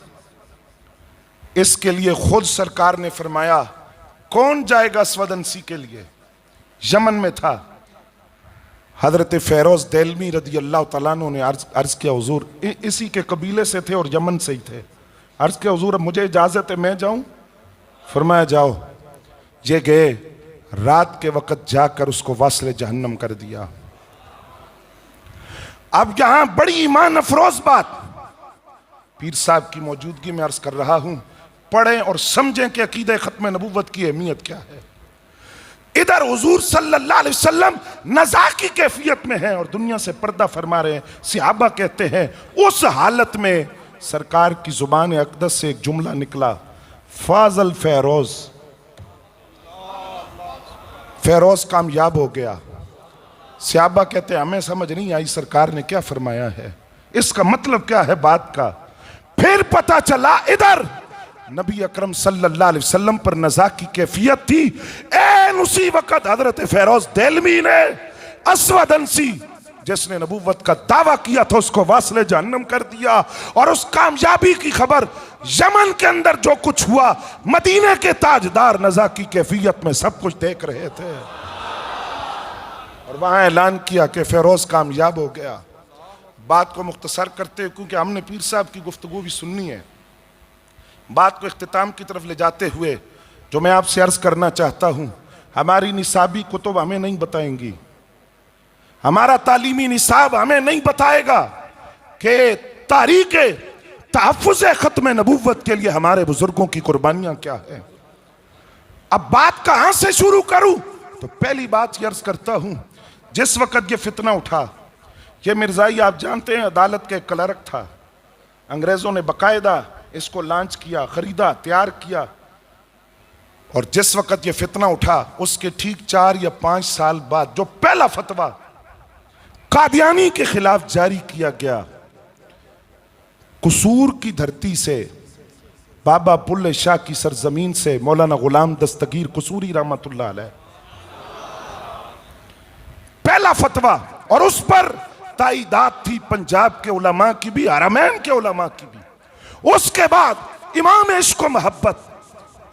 इसके लिए खुद सरकार ने फरमाया कौन जाएगा अस्वदनसी के लिए? यमन में था। हजरत फेरोज देलमी रज़ियल्लाहु तआला अन्हु ने अर्ज किया हुजूर, इसी के कबीले से थे और यमन से ही थे। अर्ज किया हुजूर अब मुझे इजाजत है मैं जाऊं? फरमाया जाओ। ये गए, रात के वक्त जाकर उसको वास्ले जहन्नम कर दिया। अब यहां बड़ी ईमान अफरोज बात पीर साहब की मौजूदगी में अर्ज कर रहा हूं, पढ़ें और समझें कि अकीदे खत्म नबूवत की अहमियत क्या है। इधर हुजूर सल्लल्लाहु अलैहि वसल्लम नज़ा की कैफियत में है और दुनिया से पर्दा फरमा रहे हैं। सहाबा कहते हैं उस हालत में सरकार की जुबान अक़दस से एक जुमला निकला, फाजल फेरोज, फेरोज कामयाब हो गया। सहाबा कहते हैं हमें समझ नहीं आई सरकार ने क्या फरमाया है, इसका मतलब क्या है बात का। फिर पता चला इधर नबी अकरम सल्लल्लाहु अलैहि वसल्लम पर नज़ा की कैफियत थी। ऐन उसी वक्त हजरत फेरोज देलमी ने अस्वदनसी जिसने नबूवत का दावा किया था उसको वास्ले जहन्नम कर दिया। और उस कामयाबी की खबर यमन के अंदर जो कुछ हुआ, मदीने के ताजदार नज़ा की कैफियत में सब कुछ देख रहे थे और वहां ऐलान किया कि फेरोज कामयाब हो गया। बात को मुख्तसर करते क्योंकि हमने पीर साहब की गुफ्तगू भी सुननी है, बात को इख्तिताम की तरफ ले जाते हुए जो मैं आपसे अर्ज करना चाहता हूं, हमारी निसाबी कुतुब हमें नहीं बताएंगी, हमारा तालीमी निसाब हमें नहीं बताएगा कि तारीख़ तहफ़्फ़ुज़ ख़त्म नबूवत के लिए हमारे बुजुर्गों की कुर्बानियां क्या है। अब बात कहां से शुरू करूं? तो पहली बात ये अर्ज करता हूं, जिस वक्त ये फितना उठा, ये मिर्जाई आप जानते हैं अदालत के क्लर्क था, अंग्रेजों ने बकायदा इसको लॉन्च किया, खरीदा, तैयार किया, और जिस वक्त ये फितना उठा उसके ठीक 4 या 5 साल बाद जो पहला फतवा कादियानी के खिलाफ जारी किया गया, कसूर की धरती से, बाबा बुल्ले शाह की सरजमीन से, मौलाना गुलाम दस्तगीर कसूरी रहमतुल्लाह अलैह, पहला फतवा, और उस पर ताईदात थी पंजाब के उलमा की भी, हरमैन के उलमा की भी। उसके बाद इमाम इश्क व मोहब्बत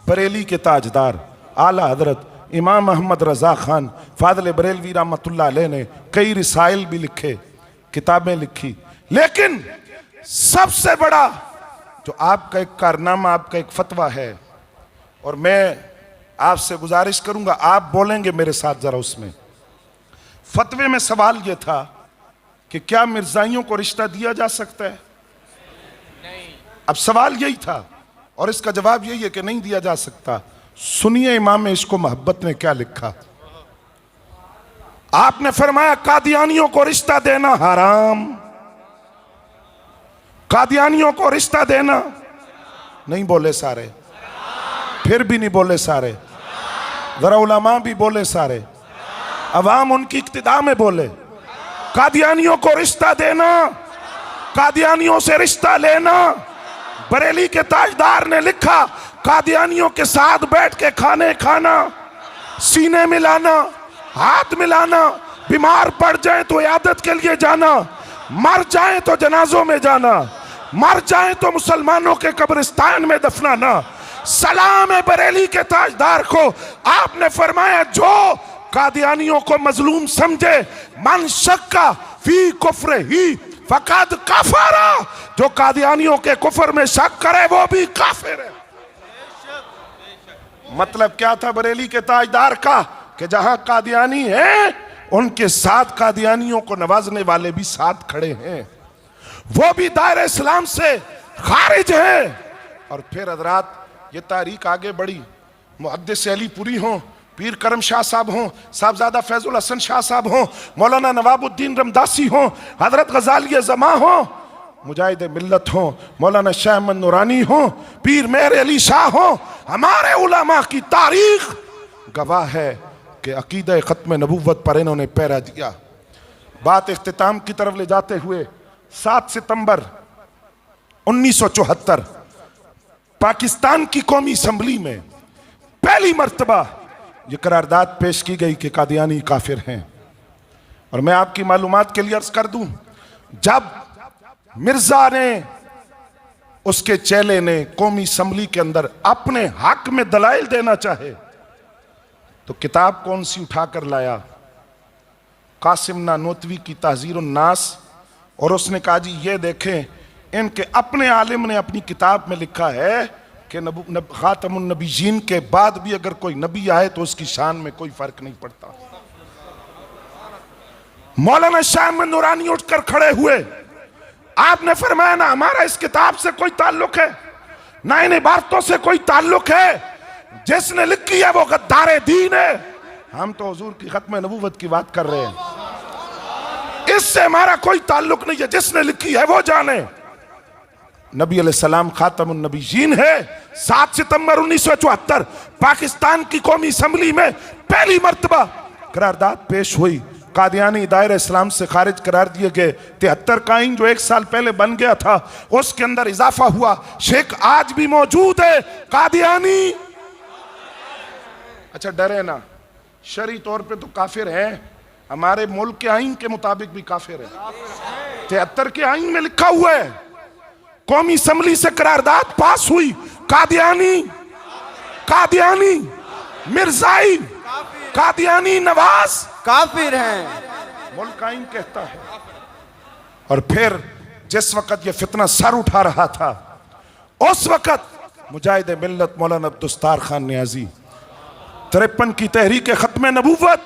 बरेली के ताजदार आला हजरत इमाम अहमद रजा खान फादल बरेलवी रहमतुल्लाह अलैह ने कई रिसाइल भी लिखे, किताबें लिखी, लेकिन सबसे बड़ा जो आपका एक कारनामा, आपका एक फतवा है, और मैं आपसे गुजारिश करूंगा आप बोलेंगे मेरे साथ जरा, उसमें फतवे में सवाल यह था कि क्या मिर्जाइयों को रिश्ता दिया जा सकता है? नहीं। अब सवाल यही था और इसका जवाब यही है कि नहीं दिया जा सकता। सुनिए इमाम इश्क व मोहब्बत ने क्या लिखा। आपने फरमाया कादियानियों को रिश्ता देना हराम, कादियानियों को रिश्ता देना, नहीं बोले सारे, फिर भी नहीं बोले सारे, जरा उलमा भी बोले सारे, अवाम उनकी इक्तिदा में बोले, कादियानियों को रिश्ता देना, कादियानियों से रिश्ता लेना। बरेली के ताजदार ने लिखा कादियानियों के साथ बैठ के खाने खाना, सीने मिलाना, हाथ मिलाना, बीमार पड़ जाए तो इयादत के लिए जाना, मर जाए तो जनाजों में जाना, मर जाए तो मुसलमानों के कब्रिस्तान में दफनाना। सलाम है बरेली के ताजदार को। आपने फरमाया जो कादियानियों को मजलूम समझे, मन शक्का फी कुफ्र ही फकद काफरा, जो कादियानियों के कुफर में शक करे वो भी काफिर है। मतलब क्या था बरेली के ताजदार का कि जहां कादियानी हैं उनके साथ कादियानियों को नवाजने वाले भी साथ खड़े हैं, वो भी दायरे इस्लाम से खारिज हैं। और फिर हजरात ये तारीख आगे बढ़ी, मुहद्दिस अलीपुरी हों, पीर करम शाह साहब हों, साहबजादा फैजुल हसन शाह साहब हों, मौलाना नवाबुद्दीन रमदासी हों, हजरत गजाली ज़मा हों, मुजाहिद मिल्लत हों, मौलाना शाह अहमद नूरानी हों, पीर मेहर अली शाह हों, हमारे उलमा की तारीख गवाह है कि अकीदा ख़त्म नबूवत पर इन्होंने पैरा दिया। बात इख्तिताम की तरफ ले जाते हुए 7 सितंबर 1974 पाकिस्तान की कौमी असम्बली में पहली मर्तबा ये करारदाद पेश की गई कि कादियानी काफिर हैं। और मैं आपकी मालूमात के लिए अर्ज कर दूं, जब मिर्जा ने, उसके चेले ने कौमी असम्बली के अंदर अपने हक में दलाइल देना चाहे तो किताब कौन सी उठा कर लाया? कासिम नानोतवी की तहजीर उन्नास। और उसने कहा जी ये देखें, इनके अपने आलिम ने अपनी किताब में लिखा है कि खातमुन नबीयीन के बाद भी अगर कोई नबी आए तो उसकी शान में कोई फर्क नहीं पड़ता। मौलाना शाह अहमद नूरानी उठकर खड़े हुए, आपने फरमाया ना हमारा इस किताब से कोई ताल्लुक है, ना इन इबारतों से कोई ताल्लुक है, जिसने लिखी है वो गद्दारे दीन है। हम तो हुजूर की खत्म नबूवत की बात कर रहे हैं, इससे हमारा कोई ताल्लुक नहीं है, जिसने लिखी है वो जाने। नबी अलैहिस्सलाम खातमुन नबीयीन है। 7 सितंबर 1974 पाकिस्तान की कौमी असम्बली में पहली मर्तबा करारदाद पेश हुई, कादियानी दायरे इस्लाम से खारिज करार दिए गए। 73 का आईन जो 1 साल पहले बन गया था उसके अंदर इजाफा हुआ, शेख आज भी मौजूद है, कादियानी। अच्छा डरे ना, शरई तौर पे तो काफिर है, हमारे मुल्क के आईन के मुताबिक भी काफिर है। 73 के आईन में लिखा हुआ है, कौमी असम्बली से करारदाद पास हुई, कादियानी, कादियानी मिर्जाई, कादियानी नवाज काफिर हैं, मुल्क आईन कहता है। और फिर जिस वक्त ये फितना सर उठा रहा था उस वक्त मुजाहिद मिल्लत मौलाना अब्दुस्तार खान नियाजी 53 की तहरीक खत्म नबूवत,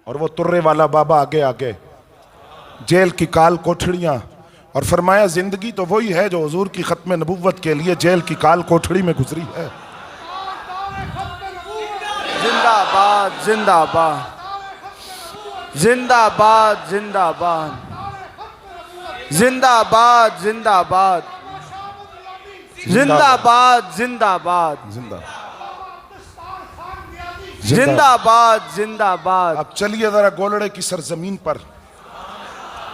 और वो तुर्रे वाला बाबा आगे आगे, जेल की काल कोठड़ियां, और फरमाया जिंदगी तो वही है जो हुजूर की खत्म नबूवत के लिए जेल की काल कोठड़ी में गुजरी है। जिंदा जिंदाबाद जिंदाबाद जिंदाबाद जिंदाबाद जिंदाबाद जिंदाबाद जिंदाबाद जिंदाबाद जिंदा जिंदाबाद जिंदाबाद। अब चलिए जरा गोलड़े की सरजमीन पर।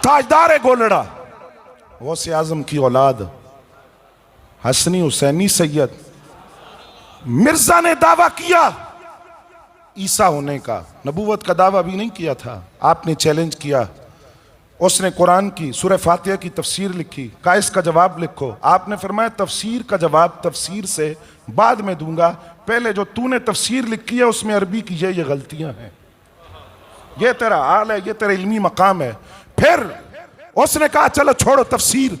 ताजदार गोलड़ा, गौसे आजम की औलाद हसनी हुसैनी सैयद मिर्जा ने दावा किया ईसा होने का, नबूवत का दावा भी नहीं किया था। आपने चैलेंज किया, उसने कुरान की सूरह फातिहा की तफसीर लिखी, कहा इसका जवाब लिखो। आपने फरमाया तफसीर का जवाब तफसीर से बाद में दूंगा, पहले जो तूने तफसीर लिखी है उसमें अरबी की ये गलतियां हैं, ये तेरा हाल है, ये तेरा इल्मी मकाम है। फिर उसने कहा चलो छोड़ो तफसीर,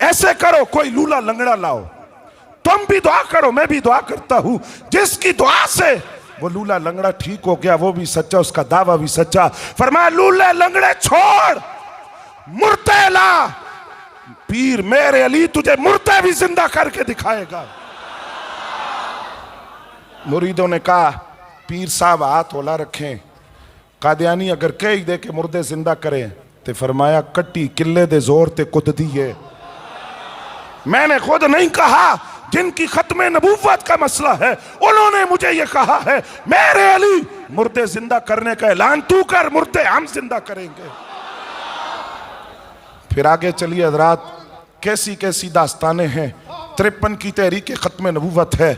ऐसे करो कोई लूला लंगड़ा लाओ, तुम भी दुआ करो मैं भी दुआ करता हूं, जिसकी दुआ से वो लूला लंगड़ा ठीक हो गया वो भी सच्चा, उसका दावा भी सच्चा। फरमाया लूले लंगड़े छोड़, मुर्दे ला, पीर मेरे अली तुझे मुर्दे भी जिंदा करके दिखाएगा। मुरीदों ने कहा पीर साहब हाथ होला रखें, कादियानी अगर कह दे के मुर्दे जिंदा करें तो फरमाया कट्टी किले दे जोर ते कुद दी है। मैंने खुद नहीं कहा, जिनकी खत्मे नबूवत का मसला है उन्होंने मुझे ये कहा है, मेरे अली मुर्दे जिंदा करने का ऐलान तू कर, मुर्दे हम जिंदा करेंगे। फिर आगे चलिए हजरात, कैसी कैसी दास्तानें हैं। 53 की तहरीक खत्मे नबूवत है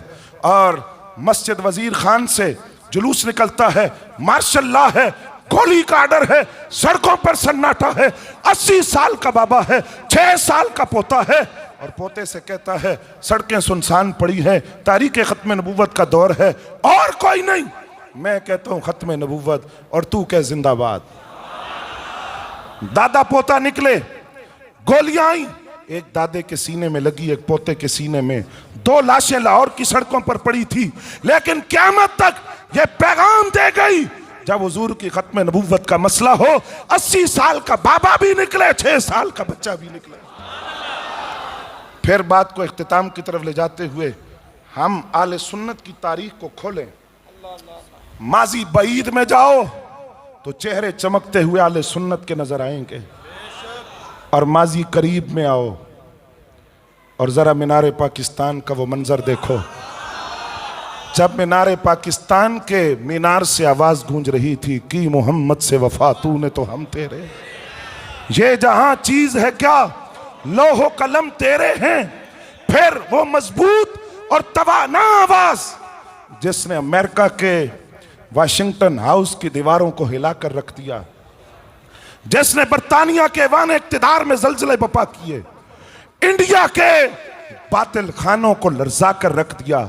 और मस्जिद वजीर खान से जुलूस निकलता है, मार्शल लॉ है, गोली का आर्डर है, सड़कों पर सन्नाटा है। 80 साल का बाबा है, 6 साल का पोता है और पोते से कहता है सड़कें सुनसान पड़ी हैं, तारीख खत्म नबूवत का दौर है और कोई नहीं। मैं कहता हूं खत्म नबूवत और तू कह जिंदाबाद। दादा पोता निकले, गोलियां आई, एक दादे के सीने में लगी, एक पोते के सीने में। 2 लाशें लाहौर की सड़कों पर पड़ी थी, लेकिन क़यामत तक यह पैगाम दे गई जब हुजूर की खत्म नबूवत का मसला हो 80 साल का बाबा भी निकले, 6 साल का बच्चा भी निकले। फिर बात को इख्तिताम की तरफ ले जाते हुए हम आले सुन्नत की तारीख को खोलें। माजी बईद में जाओ तो चेहरे चमकते हुए आले सुन्नत के नजर आएंगे, और माजी करीब में आओ और जरा मीनारे पाकिस्तान का वो मंजर देखो। जब मीनारे पाकिस्तान के मीनार से आवाज गूंज रही थी कि मोहम्मद से वफा तूने तो हम तेरे, ये जहां चीज है क्या लोहो कलम तेरे हैं। फिर वो मजबूत और तवाना आवाज जिसने अमेरिका के वाशिंगटन हाउस की दीवारों को हिलाकर रख दिया, जिसने बरतानिया के ऐवान इक्तिदार में जलजले बपा किए, इंडिया के बातिल खानों को लर्जा कर रख दिया,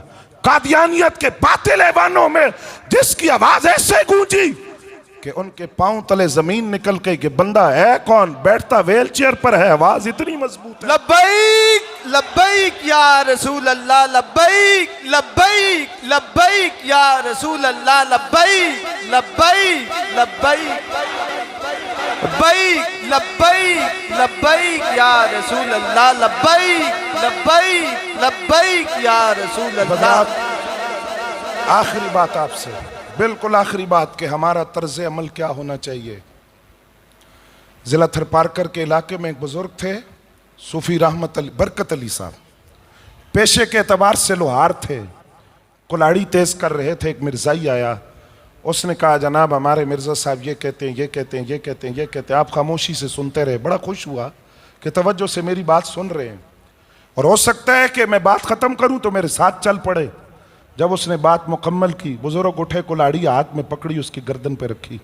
कादियानियत के बातिल ऐवानों में जिसकी आवाज ऐसे गूंजी कि उनके पांव तले जमीन निकल के ये बंदा है कौन, बैठता व्हील चेयर पर है, आवाज इतनी मजबूत है। लब्बैक लब्बैक या रसूल अल्लाह, लब्बैक लब्बैक लब्बैक या रसूल अल्लाह, लब्बैक लब्बैक लब्बैक लब्बैक लब्बैक लब्बैक या रसूल अल्लाह, लब्बैक लब्बैक लब्बैक या रसूल अल्लाह। आखिरी बात आपसे, बिल्कुल आखिरी बात कि हमारा तर्ज अमल क्या होना चाहिए। जिला थरपारकर के इलाके में एक बुजुर्ग थे, सूफी रहमत अली बरकत अली साहब, पेशे के एतबार से लोहार थे, कुल्हाड़ी तेज कर रहे थे। एक मिर्जाई आया, उसने कहा जनाब हमारे मिर्जा साहब ये कहते हैं ये कहते हैं ये कहते हैं ये कहते हैं। आप खामोशी से सुनते रहे, बड़ा खुश हुआ कि तवज्जो से मेरी बात सुन रहे हैं और हो सकता है कि मैं बात खत्म करूं तो मेरे साथ चल पड़े। जब उसने बात मुकम्मल की, बुजुर्ग उठे, कुल्हाड़ी हाथ में पकड़ी, उसकी गर्दन पे रखी,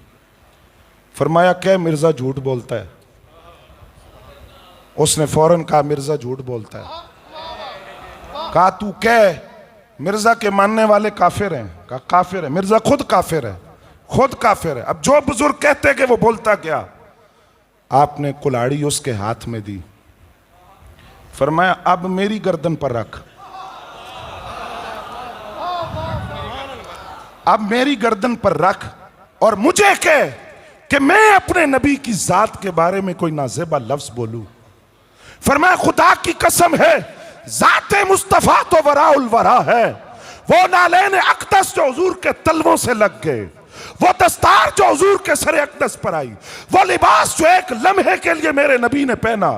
फरमाया क्या मिर्जा झूठ बोलता है। उसने फौरन कहा मिर्जा झूठ बोलता है। कहा तू कह, मिर्जा के मानने वाले काफिर हैं। कहा काफिर है, मिर्जा खुद काफिर है, खुद काफिर है। अब जो बुजुर्ग कहते कि वो बोलता क्या। आपने कुल्हाड़ी उसके हाथ में दी, फरमाया अब मेरी गर्दन पर रख, अब मेरी गर्दन पर रख और मुझे कह कि मैं अपने नबी की जात के बारे में कोई नाज़ेबा लफ्ज बोलूं। फरमाया खुदा की कसम है, जाते मुस्तफा तो वराउल वरा है, वो नालैन अक़दस जो हुजूर के तलवों से लग गए, वो दस्तार जो हुजूर के सर अक़दस पर आई, वो लिबास जो एक लम्हे के लिए मेरे नबी ने पहना,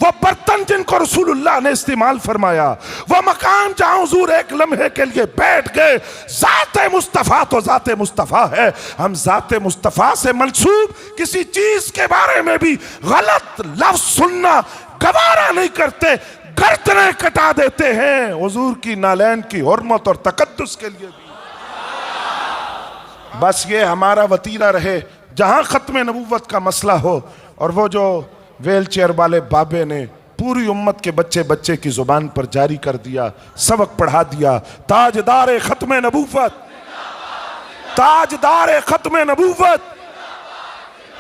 वो बर्तन जिनको रसूलुल्लाह ने इस्तेमाल फरमाया, वो मकाम जहां हुजूर एक लम्हे के लिए बैठ गए। ज़ाते मुस्तफ़ा तो ज़ाते मुस्तफ़ा है। हम ज़ाते मुस्तफ़ा से मंसूब किसी चीज के बारे में भी गलत लफ्ज सुनना गवारा नहीं करते, गर्दनें कटा देते हैं हुजूर की नालैन की हुर्मत और तकद्दुस के लिए भी। बस ये हमारा वतीरा रहे जहां खत्म नबूवत का मसला हो, और वो जो व्हील चेयर वाले बाबे ने पूरी उम्मत के बच्चे बच्चे की जुबान पर जारी कर दिया, सबक पढ़ा दिया, ताजदार खत्म नबूवत, ताजदार खत्म नबूवत,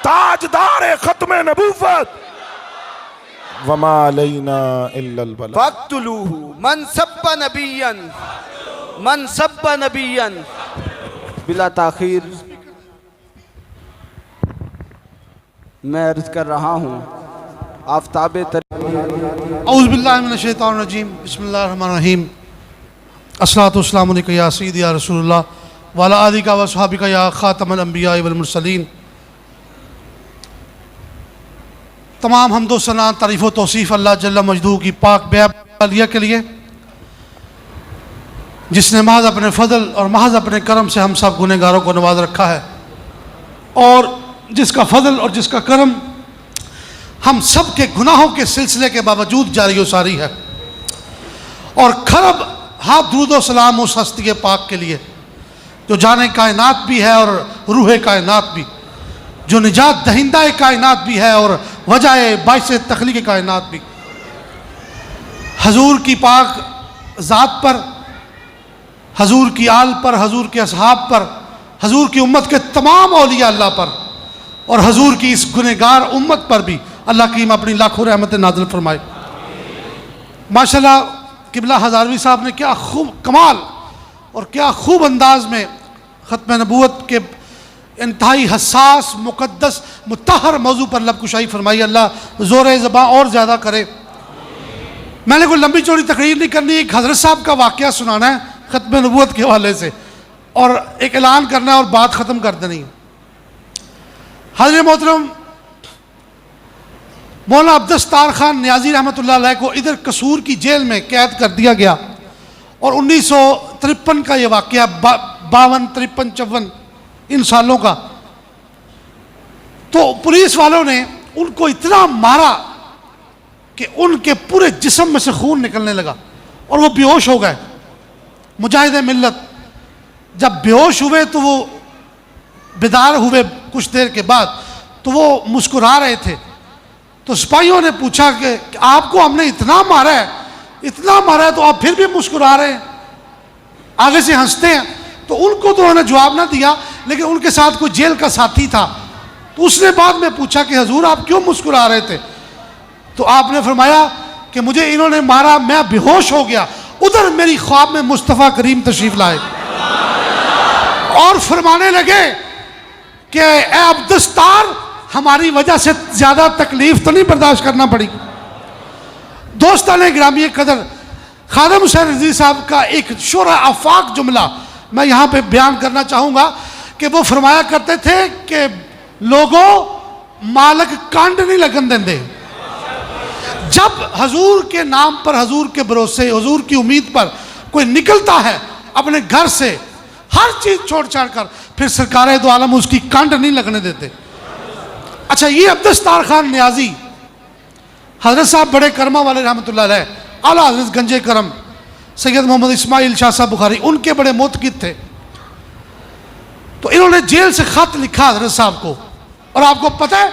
ताजदार खत्म नबूवत, वमा अलैना इल्लल बलाग। फक्तुलूहु मन सब्बा नबियन, मन सब्बा नबियन। बिला ताखीर मैं अर्ज कर रहा हूँ, आफ्ताबे औज़ु बिल्लाहि मिनश शैतानिर रजीम, बिस्मिल्लाहिर रहमानिर रहीम। अस्सलातु वस्सलामु अलैका या सय्यदी या रसूलुल्लाह व अला आलिका व अस्हाबिका या खातमुल अंबिया वल मुरसलीन। तमाम हम्दो सना तारीफ़ व तौसीफ़ अल्लाह जल्ल मजदू की पाक बेअलिया के लिए, जिसने महज अपने फ़ज़ल और महज अपने करम से हम सब गुनहगारों को नवाज रखा है, और जिसका फ़ज़ल और जिसका करम हम सब के गुनाहों के सिलसिले के बावजूद जारी व सारी है। और खरब हाथ दुरूद व सलाम उस हस्ती पाक के लिए जो जाने कायनात भी है और रूह कायनात भी, जो निजात दहिंदा कायनात भी है और वजह बाइस तख्लीक़ कायनात भी। हजूर की पाक ज़ात पर, हजूर की आल पर, हजूर के असहाब पर, हजूर की उम्मत के तमाम औलिया अल्लाह पर, और हजूर की इस गुनहगार उम्मत पर भी अल्लाह कीम अपनी लाखों रहमत नाज़िल फरमाए। माशाल्लाह किबला हज़ारवी साहब ने क्या खूब कमाल और क्या खूब अंदाज में ख़त्म नबूवत के इंतहाई हसास मुक़द्दस मुत्तहर मौजू पर लबकुशाई फरमाई। अल्लाह ज़ोर ज़बां और ज़्यादा करे। मैंने कोई लंबी चौड़ी तकरीर नहीं करनी, एक हज़रत साहब का वाक़या सुनाना है ख़त्म नबूवत के हवाले से, और एक ऐलान करना है और बात ख़त्म कर देनी है। हज़रत मोहतरम मौलाना अब्दुस्तार खान नियाज़ी रहमतुल्लाह अलैह को इधर कसूर की जेल में कैद कर दिया गया, और 1953 का ये वाक़या, 52, 53, 54 इन सालों का। तो पुलिस वालों ने उनको इतना मारा कि उनके पूरे जिस्म में से खून निकलने लगा और वो बेहोश हो गए। मुजाहिद मिल्लत जब बेहोश हुए तो वो बेदार हुए कुछ देर के बाद, तो वो मुस्कुरा रहे थे। तो सिपाहियों ने पूछा कि आपको हमने इतना मारा है, इतना मारा है, तो आप फिर भी मुस्कुरा रहे हैं, आगे से हंसते हैं। तो उनको तो उन्होंने जवाब ना दिया, लेकिन उनके साथ कोई जेल का साथी था, तो उसने बाद में पूछा कि हजूर आप क्यों मुस्कुरा रहे थे? तो आपने फरमाया कि मुझे इन्होंने मारा, मैं बेहोश हो गया, उधर मेरी ख्वाब में मुस्तफ़ा करीम तशरीफ लाए और फरमाने लगे कि ए अब्दुस्तार, हमारी वजह से ज़्यादा तकलीफ तो नहीं बर्दाश्त करना पड़ी। दोस्तान ग्रामी कदर खादिम हुसैन रज़ी साहब का एक शोरा आफाक जुमला मैं यहाँ पे बयान करना चाहूँगा कि वो फरमाया करते थे कि लोगों मालक कांड नहीं लगन देंदे। जब हजूर के नाम पर, हजूर के भरोसे, हजूर की उम्मीद पर कोई निकलता है अपने घर से हर चीज़ छोड़ छाड़ कर, फिर सरकार दो आलम उसकी कांड नहीं लगने देते। अच्छा, ये अब्दुस्तार खान नियाज़ी हज़रत साहब बड़े कर्मा वाले रहमतुल्लाह अलैह, आला हज़रत गंजे करम सैयद मोहम्मद इस्माइल शाह साहब बुखारी, उनके बड़े मोतकिद थे। तो इन्होंने जेल से ख़त लिखा हज़रत साहब को, और आपको पता है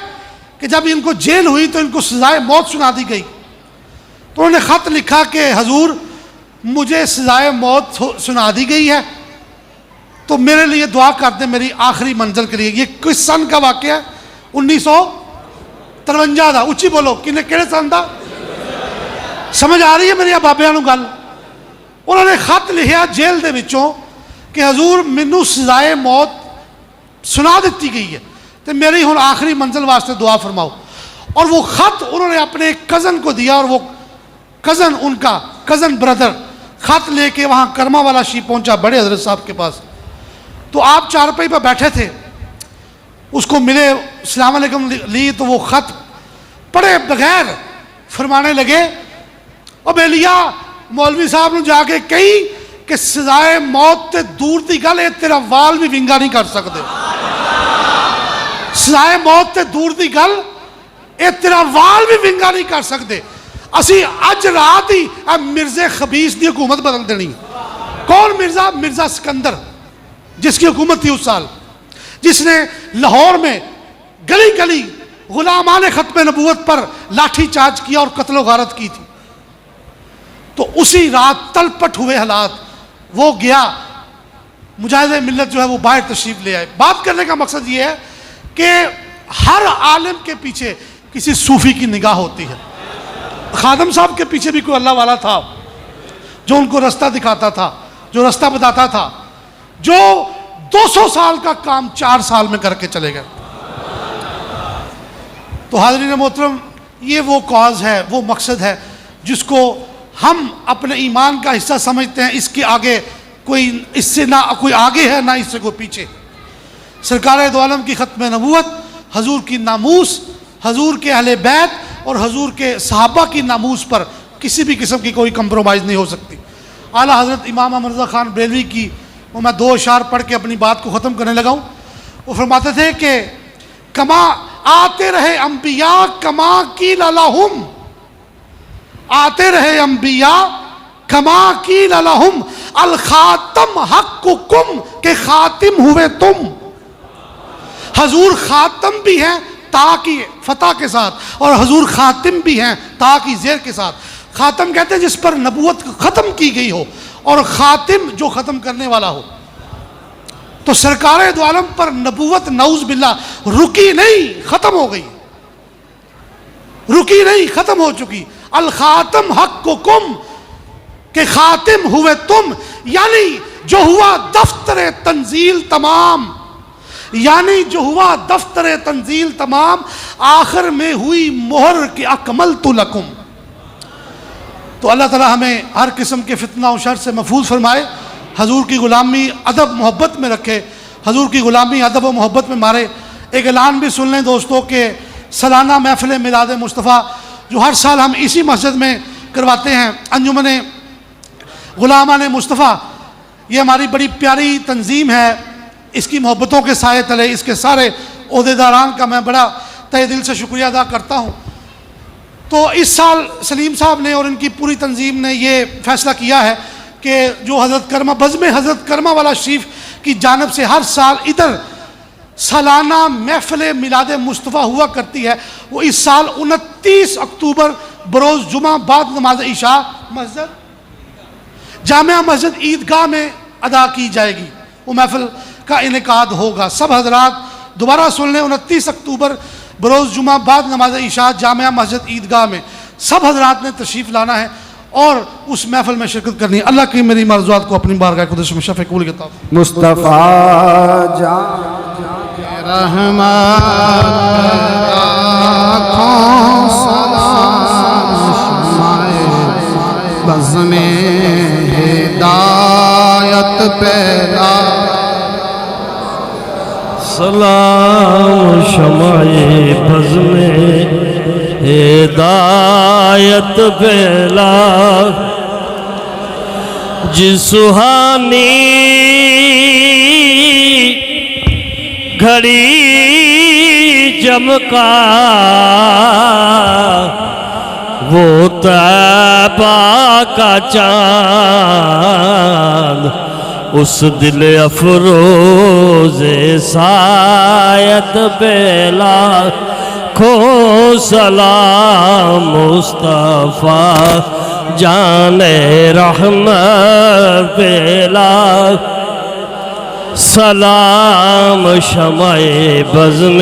कि जब इनको जेल हुई तो इनको सजाए मौत सुना दी गई। तो उन्होंने ख़त लिखा कि हजूर मुझे सजाए मौत सुना दी गई है, तो मेरे लिए दुआ कर दें मेरी आखिरी मंजिल के लिए। ये किस सन का वाक़या है? 1953 था। उच्ची बोलो, किन्ने केड़े सन था? समझ आ रही है मेरी बाबियां नूं गल? उन्होंने खत लिखा जेल दे विचों कि हजूर मैनू सजाए मौत सुना दी गई है, तो मेरी हुण आखिरी मंजिल वास्ते दुआ फरमाओ। और वो खत उन्होंने अपने कज़न को दिया, और वो कज़न, उनका कज़न ब्रदर खत लेके वहाँ कर्मा वाला शी पहुंचा बड़े हजरत साहब के पास। तो आप चारपाई पर बैठे थे, उसको मिले, सलाम अलैकुम ली, तो वो खत पढ़े बगैर फरमाने लगे, ओ बेलिया मौलवी साहब ने जाके कही कि सजाए मौत ते दूर दी गल है, तेरा वाल भी विंगा नहीं कर सकते। सजाए मौत ते दूर दी गल, ये तेरा वाल भी विंगा नहीं कर सकते। असी अज रात ही मिर्जे खबीस की हुकूमत बदल देनी। कौन मिर्जा? मिर्जा सिकंदर, जिसकी हुकूमत थी उस साल, जिसने लाहौर में गली गली गुलामान खत्म नबूवत पर लाठी चार्ज किया और कत्ल गारत की थी। तो उसी रात तलपट हुए हालात, वो गया, मुजाहिद मिल्लत जो है वो बाहर तशरीफ ले आए। बात करने का मकसद ये है कि हर आलिम के पीछे किसी सूफी की निगाह होती है। खादम साहब के पीछे भी कोई अल्लाह वाला था जो उनको रास्ता दिखाता था, जो रास्ता बताता था, जो 200 साल का काम 4 साल में करके चले गए। तो हाज़रीन मोहतरम, ये वो कॉज है, वो मकसद है जिसको हम अपने ईमान का हिस्सा समझते हैं। इसके आगे कोई, इससे ना कोई आगे है ना इससे कोई पीछे। सरकार दो आलम की खत्म नबूवत, हजूर की नामूस, हजूर के अहले बैत और हजूर के सहाबा की नामूस पर किसी भी किस्म की कोई कंप्रोमाइज़ नहीं हो सकती। आला हज़रत इमाम अहमद रज़ा खान बरेलवी की वो मैं 2 अशार पढ़ के अपनी बात को ख़त्म करने लगा हूँ। वो फरमाते थे कि कमा आते रहे अम्बिया कमा की ललाहुम, आते रहे अम्बिया कमा की ललाहुम, अल खातम हक़्कुकुम के खातिम हुए तुम। हजूर खातम भी हैं ताकि फतह के साथ, और हजूर खातिम भी हैं ताकि ज़ेर के साथ। खातम कहते हैं जिस पर नबूवत ख़त्म की गई हो, और खातिम जो ख़त्म करने वाला हो। तो सरकार दो आलम पर नबूवत नऊज़ बिल्लाह रुकी नहीं, ख़त्म हो गई, रुकी नहीं, ख़त्म हो चुकी। अल खातम हक़्कुकुम के खातिम हुए तुम, यानी जो हुआ दफ्तर तंजील तमाम, यानी जो हुआ दफ्तर तंजील तमाम, आखिर में हुई मोहर के अकमल तो लकुम। तो अल्लाह ताला हमें हर किस्म के फितना और शर से महफूज फरमाए, हजूर की ग़ुलामी अदब मोहब्बत में रखे, हजूर की ग़ुलामी अदब व मोहब्बत में मारे। एक ऐलान भी सुन लें दोस्तों के सालाना महफ़िल मिलाद मुस्तफ़ा जो हर साल हम इसी मस्जिद में करवाते हैं, अंजुमन ग़ुलामान मुस्तफ़ा, ये हमारी बड़ी प्यारी तंजीम है। इसकी मोहब्बतों के साए तले इसके सारे ओहदेदारान का मैं बड़ा तहे दिल से शुक्रिया अदा करता हूँ। तो इस साल सलीम साहब ने और इनकी पूरी तंजीम ने ये फ़ैसला किया है कि जो हज़रत करमा बज़्म हज़रत करमा वाला शरीफ की जानब से हर साल इधर सालाना महफ़िल मिलाद मुस्तफ़ा हुआ करती है, वो इस साल 29 अक्टूबर बरोज़ जुमा बाद नमाज इशा मस्जिद जामिया मस्जिद ईदगाह में अदा की जाएगी। वो महफ़िल का इनेकाद होगा। सब हजरात दोबारा सुन लें, 29 अक्टूबर बरोज़ जुमा बाद नमाज इशा जामिया मस्जिद ईदगाह में सब हजरात ने तशरीफ़ लाना है और उस महफ़िल में शिरकत करनी है। अल्लाह की मेरी मर्ज़ात को अपनी बारगाह क़ुद्स में शफ़े कबूल करता हूँ। मुस्तफ़ा जान बज़्म हिदायत पैदा सलाम शमाए बज़्म हिदायत बेला जिस सुहानी घड़ी चमका वो तैबा का चाँद उस दिल अफरोज़े सायत बेला खो सलाम मुस्तफ़ा जाने रहमत बेला सलाम शमाए बज़्म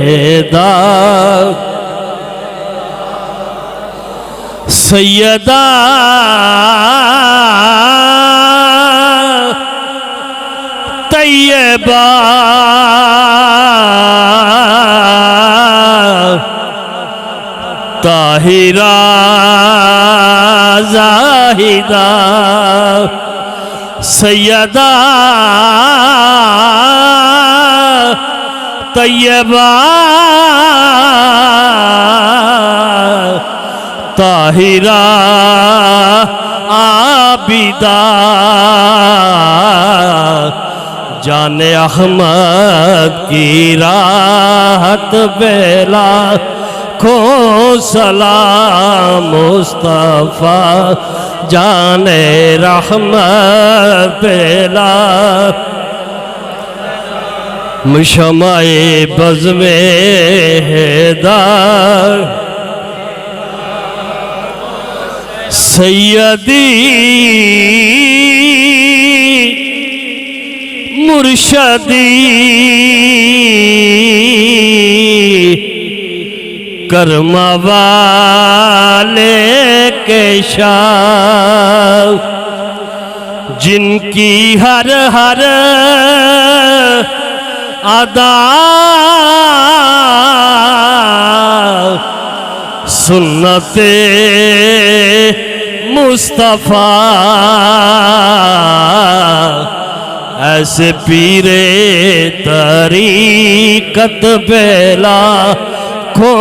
हिदायत सैयदा तैयबा ताहिरा जाहिदा सैयदा तैयबा ताहिरा आबिदा जाने अहमद की राहत बेला को सलाम मुस्तफ़ा जाने रहमत बेला मुशमाए बज़्मे हैदर सैयदी मुर्शदी कर्मा वाले के शाह जिनकी हर हर अदा सुन्नते मुस्तफ़ा ऐसे पीरे तरीक़त बेला को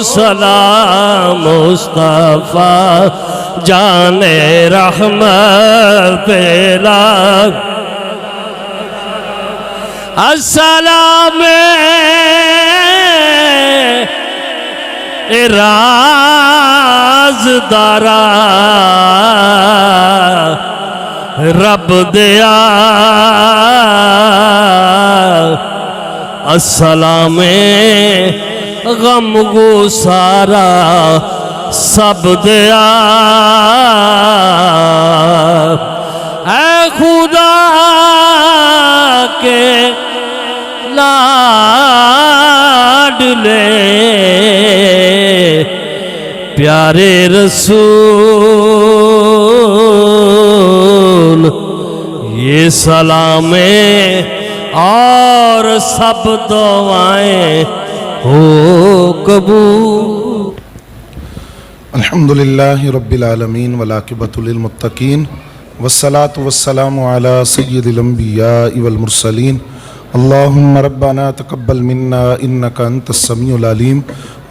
सलाम मुस्तफ़ा जाने रहमत बेला अस्सलाम राज़दारा रब दिया अस्सलाम गम गुसारा सब दिया ऐ खुदा के लाडले प्यारे रसूल ये सलामें और सब दुआएं हो कबूल। अल्हम्दुलिल्लाहि रब्बिल आलमीन वल आक़िबतु लिल मुत्तक़ीन वस्सलातु वस्सलामु अला सय्यिदिल अंबिया वल मुरसलीन अल्लाहुम्मा रब्बना तक़ब्बल मिन्ना इन्नका अंतस समीउल अलीम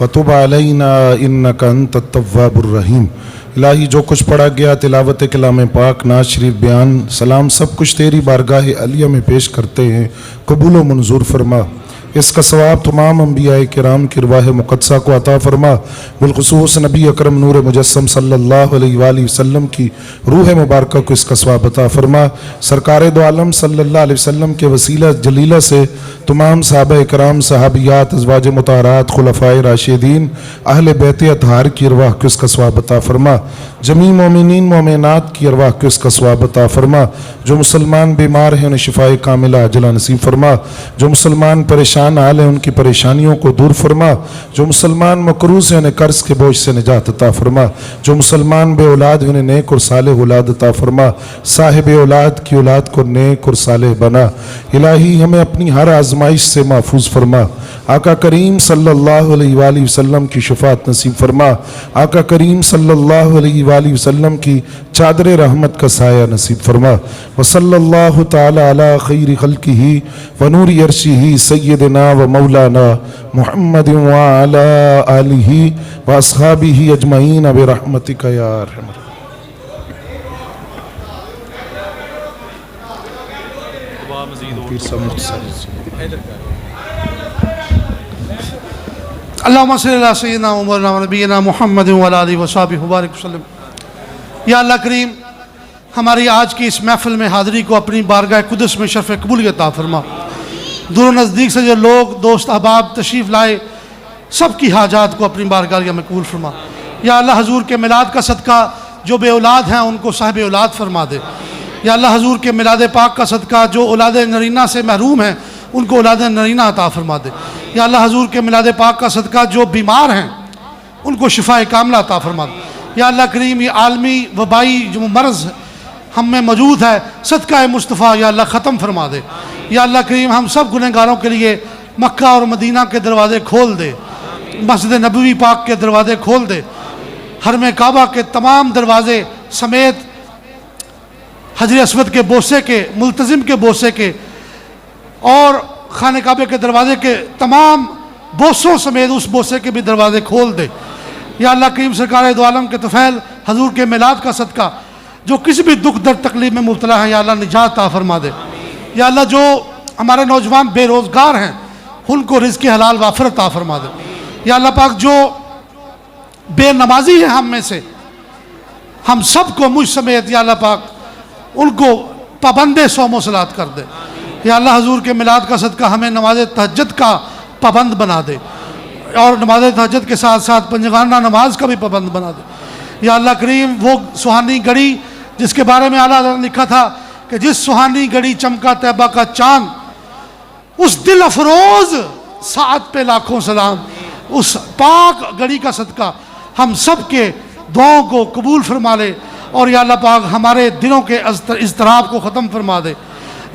व तुब अलैना इन्नका अंतत तव्वाबुर रहीम। इलाही जो कुछ पढ़ा गया तिलावत कलाम पाक नाज शरीफ बयान सलाम सब कुछ तेरी बारगाह अलिया में पेश करते हैं, कबूल व मंजूर फरमा। इसका सवाब तमाम अम्बिया किराम की रवाह मुक़द्दसा को अता फरमा। बिलख़ुसूस नबी अकरम नूर मुजस्सम सल्लल्लाहु अलैहि वसल्लम की रूह मुबारक को इसका सवाब अता फरमा। सरकार दो आलम सल्लल्लाहु अलैहि वसल्लम के वसीला जलीला से तमाम सहाबा इकराम सहाबियात अज़वाज मुताहरात खुलफ़ाए राशिदीन अहले बैत अतहार की अरवाह को इसका सवाब अता फरमा। जमी मोमिनीन मोमिनात की अरवाह को इसका सवाब अता फरमा। जो मुसलमान बीमार हैं उन्हें शिफाए कामिला अजला नसीब फरमा। जो मुसलमान परेशान हाल है उनकी परेशानियों को दूर फरमा। जो मुसलमान मकरूज़ हैं उन्हें कर्ज के बोझ से निजात अता फरमा। जो मुसलमान बे औलाद हैं उन्हें नेक और सालेह औलाद अता फरमा। साहिब औलाद की औलाद को नेक और सालेह बना। इलाही हमें अपनी हर आजमाइश से महफूज फरमा। आका करीम सल्लल्लाहु अलैहि वसल्लम की शफाअत नसीब फरमा। आका करीम सल्लल्लाहु अलैहि वसल्लम की चादर रहमत का साया नसीब फरमा। व सल्लल्लाहु तआला अला खैरि खल्क़िही व नूरि अर्शिही सय्यदना व मौलाना मुहम्मद व अला आलिही व अस्हाबिही अजमईन बिरहमतिका या अरहमर। अल्लाहुम्मा सल्लि अला सय्यिदिना व मौलाना नबीना मुहम्मद व अला आलिहि व सहाबिहि मुबारक वसल्लम। या अल्लाह करीम हमारी आज की इस महफ़िल में हाज़िरी को अपनी बारगाह कुदस में शरफ़ कबूलियत अता फरमा। दूर नज़दीक से जो लोग दोस्त अहबाब तशरीफ़ लाए सबकी हाजात को अपनी बारगाह में कबूल फरमा। या अल्लाह हजूर के मिलाद का सदका जो बे औलाद हैं उनको साहिब औलाद फरमा दे। या अल्लाह हजूर के मिलाद पाक का सदका जो औलाद नरीना से महरूम हैं उनको औलाद नरीना अता फरमा दे। या अल्लाह हजूर के मिलाद पाक का सदका जो बीमार हैं उनको शिफाए कामिला अता फरमा दे। या अल्लाह करीम ये आलमी वबाई जो मर्ज़ हम में मौजूद है सदका मुस्तफ़ा या अल्लाह ख़त्म फरमा दे। या अल्लाह करीम हम सब गुनहगारों के लिए मक्का और मदीना के दरवाज़े खोल दे, मस्जिद नबवी पाक के दरवाज़े खोल दे, हरम काबा के तमाम दरवाज़े समेत हजर असवद के बोसे के, मुल्तजिम के बोसे के और खाने काबे के दरवाजे के तमाम बोसों समेत उस बोसे के भी दरवाजे खोल दे। या अल्लाह करीम सरकार दो आलम के तुफैल हजूर के मिलाद का सदका जो किसी भी दुख दर्द तकलीफ में मुब्तला है, या अल्लाह निजात ता फरमा दे। या अल्लाह जो हमारे नौजवान बेरोज़गार हैं उनको रिज़्क़ हलाल वाफर ता फरमा दे। या अल्लाह पाक जो बेनमाजी हैं हम में से, हम सबको मुझ समेत या अल्लाह पाक उनको पाबंदे सौम सलात कर दे। या अल्लाह हजूर के मिलाद का सदका हमें नमाज तहज्जुद का पाबंद बना दे और नमाज तहज्जुद के साथ साथ पंजगाना नमाज का भी पाबंद बना दे। या अल्लाह करीम वो सुहानी घड़ी जिसके बारे में आला हज़रत ने लिखा था कि जिस सुहानी घड़ी चमका तैबा का चांद, उस दिल अफरोज़ साथ पे लाखों सलाम, उस पाक घड़ी का सदका हम सब के दुआओं को कबूल फरमा ले और या अल्लाह पाक हमारे दिलों के इज़्तिराब को ख़त्म फरमा दे।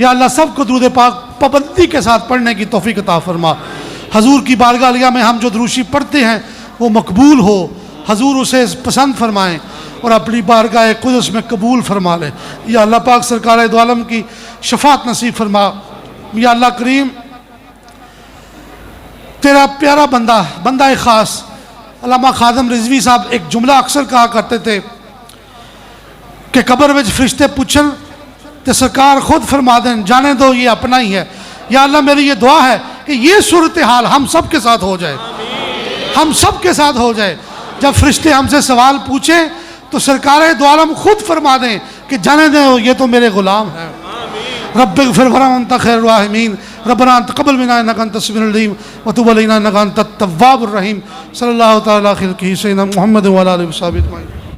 या अल्लाह सबको दुरूद पाक पाबंदी के साथ पढ़ने की तौफीक अता फरमा। हजूर की बारगाह लिया में हम जो दुरूशी पढ़ते हैं वो मकबूल हो, हजूर उसे पसंद फरमाएँ और अपनी बारगाह कुदस में कबूल फरमा लें। या अल्लाह पाक सरकार दो आलम की शफात नसीब फरमा। या अल्लाह करीम तेरा प्यारा बंदा ख़ास अल्लामा खादम रिजवी साहब एक जुमला अक्सर कहा करते थे कि कब्र में फरिश्ते पूछन तो सरकार खुद फरमा दें जाने दो ये अपना ही है। या अल्लाह मेरी ये दुआ है कि ये सूरत हाल हम सब के साथ हो जाए, हम सब के साथ हो जाए। जब फरिश्ते हमसे सवाल पूछें तो सरकार दो आलम खुद फरमा दें कि जाने दें ये तो मेरे गुलाम हैं। रब्बिग़फिर वरहम अंत खैरुर राहिमीन रब्बना तक़ब्बल मिन्ना इन्नका अंतस समीउल अलीम व तुब अलैना इन्नका अंतत तव्वाबुर रहीम। सल्लल्लाहु तआला अलैहि व सल्लम मुहम्मद व अला आलिहि व सहाबिहि अजमईन।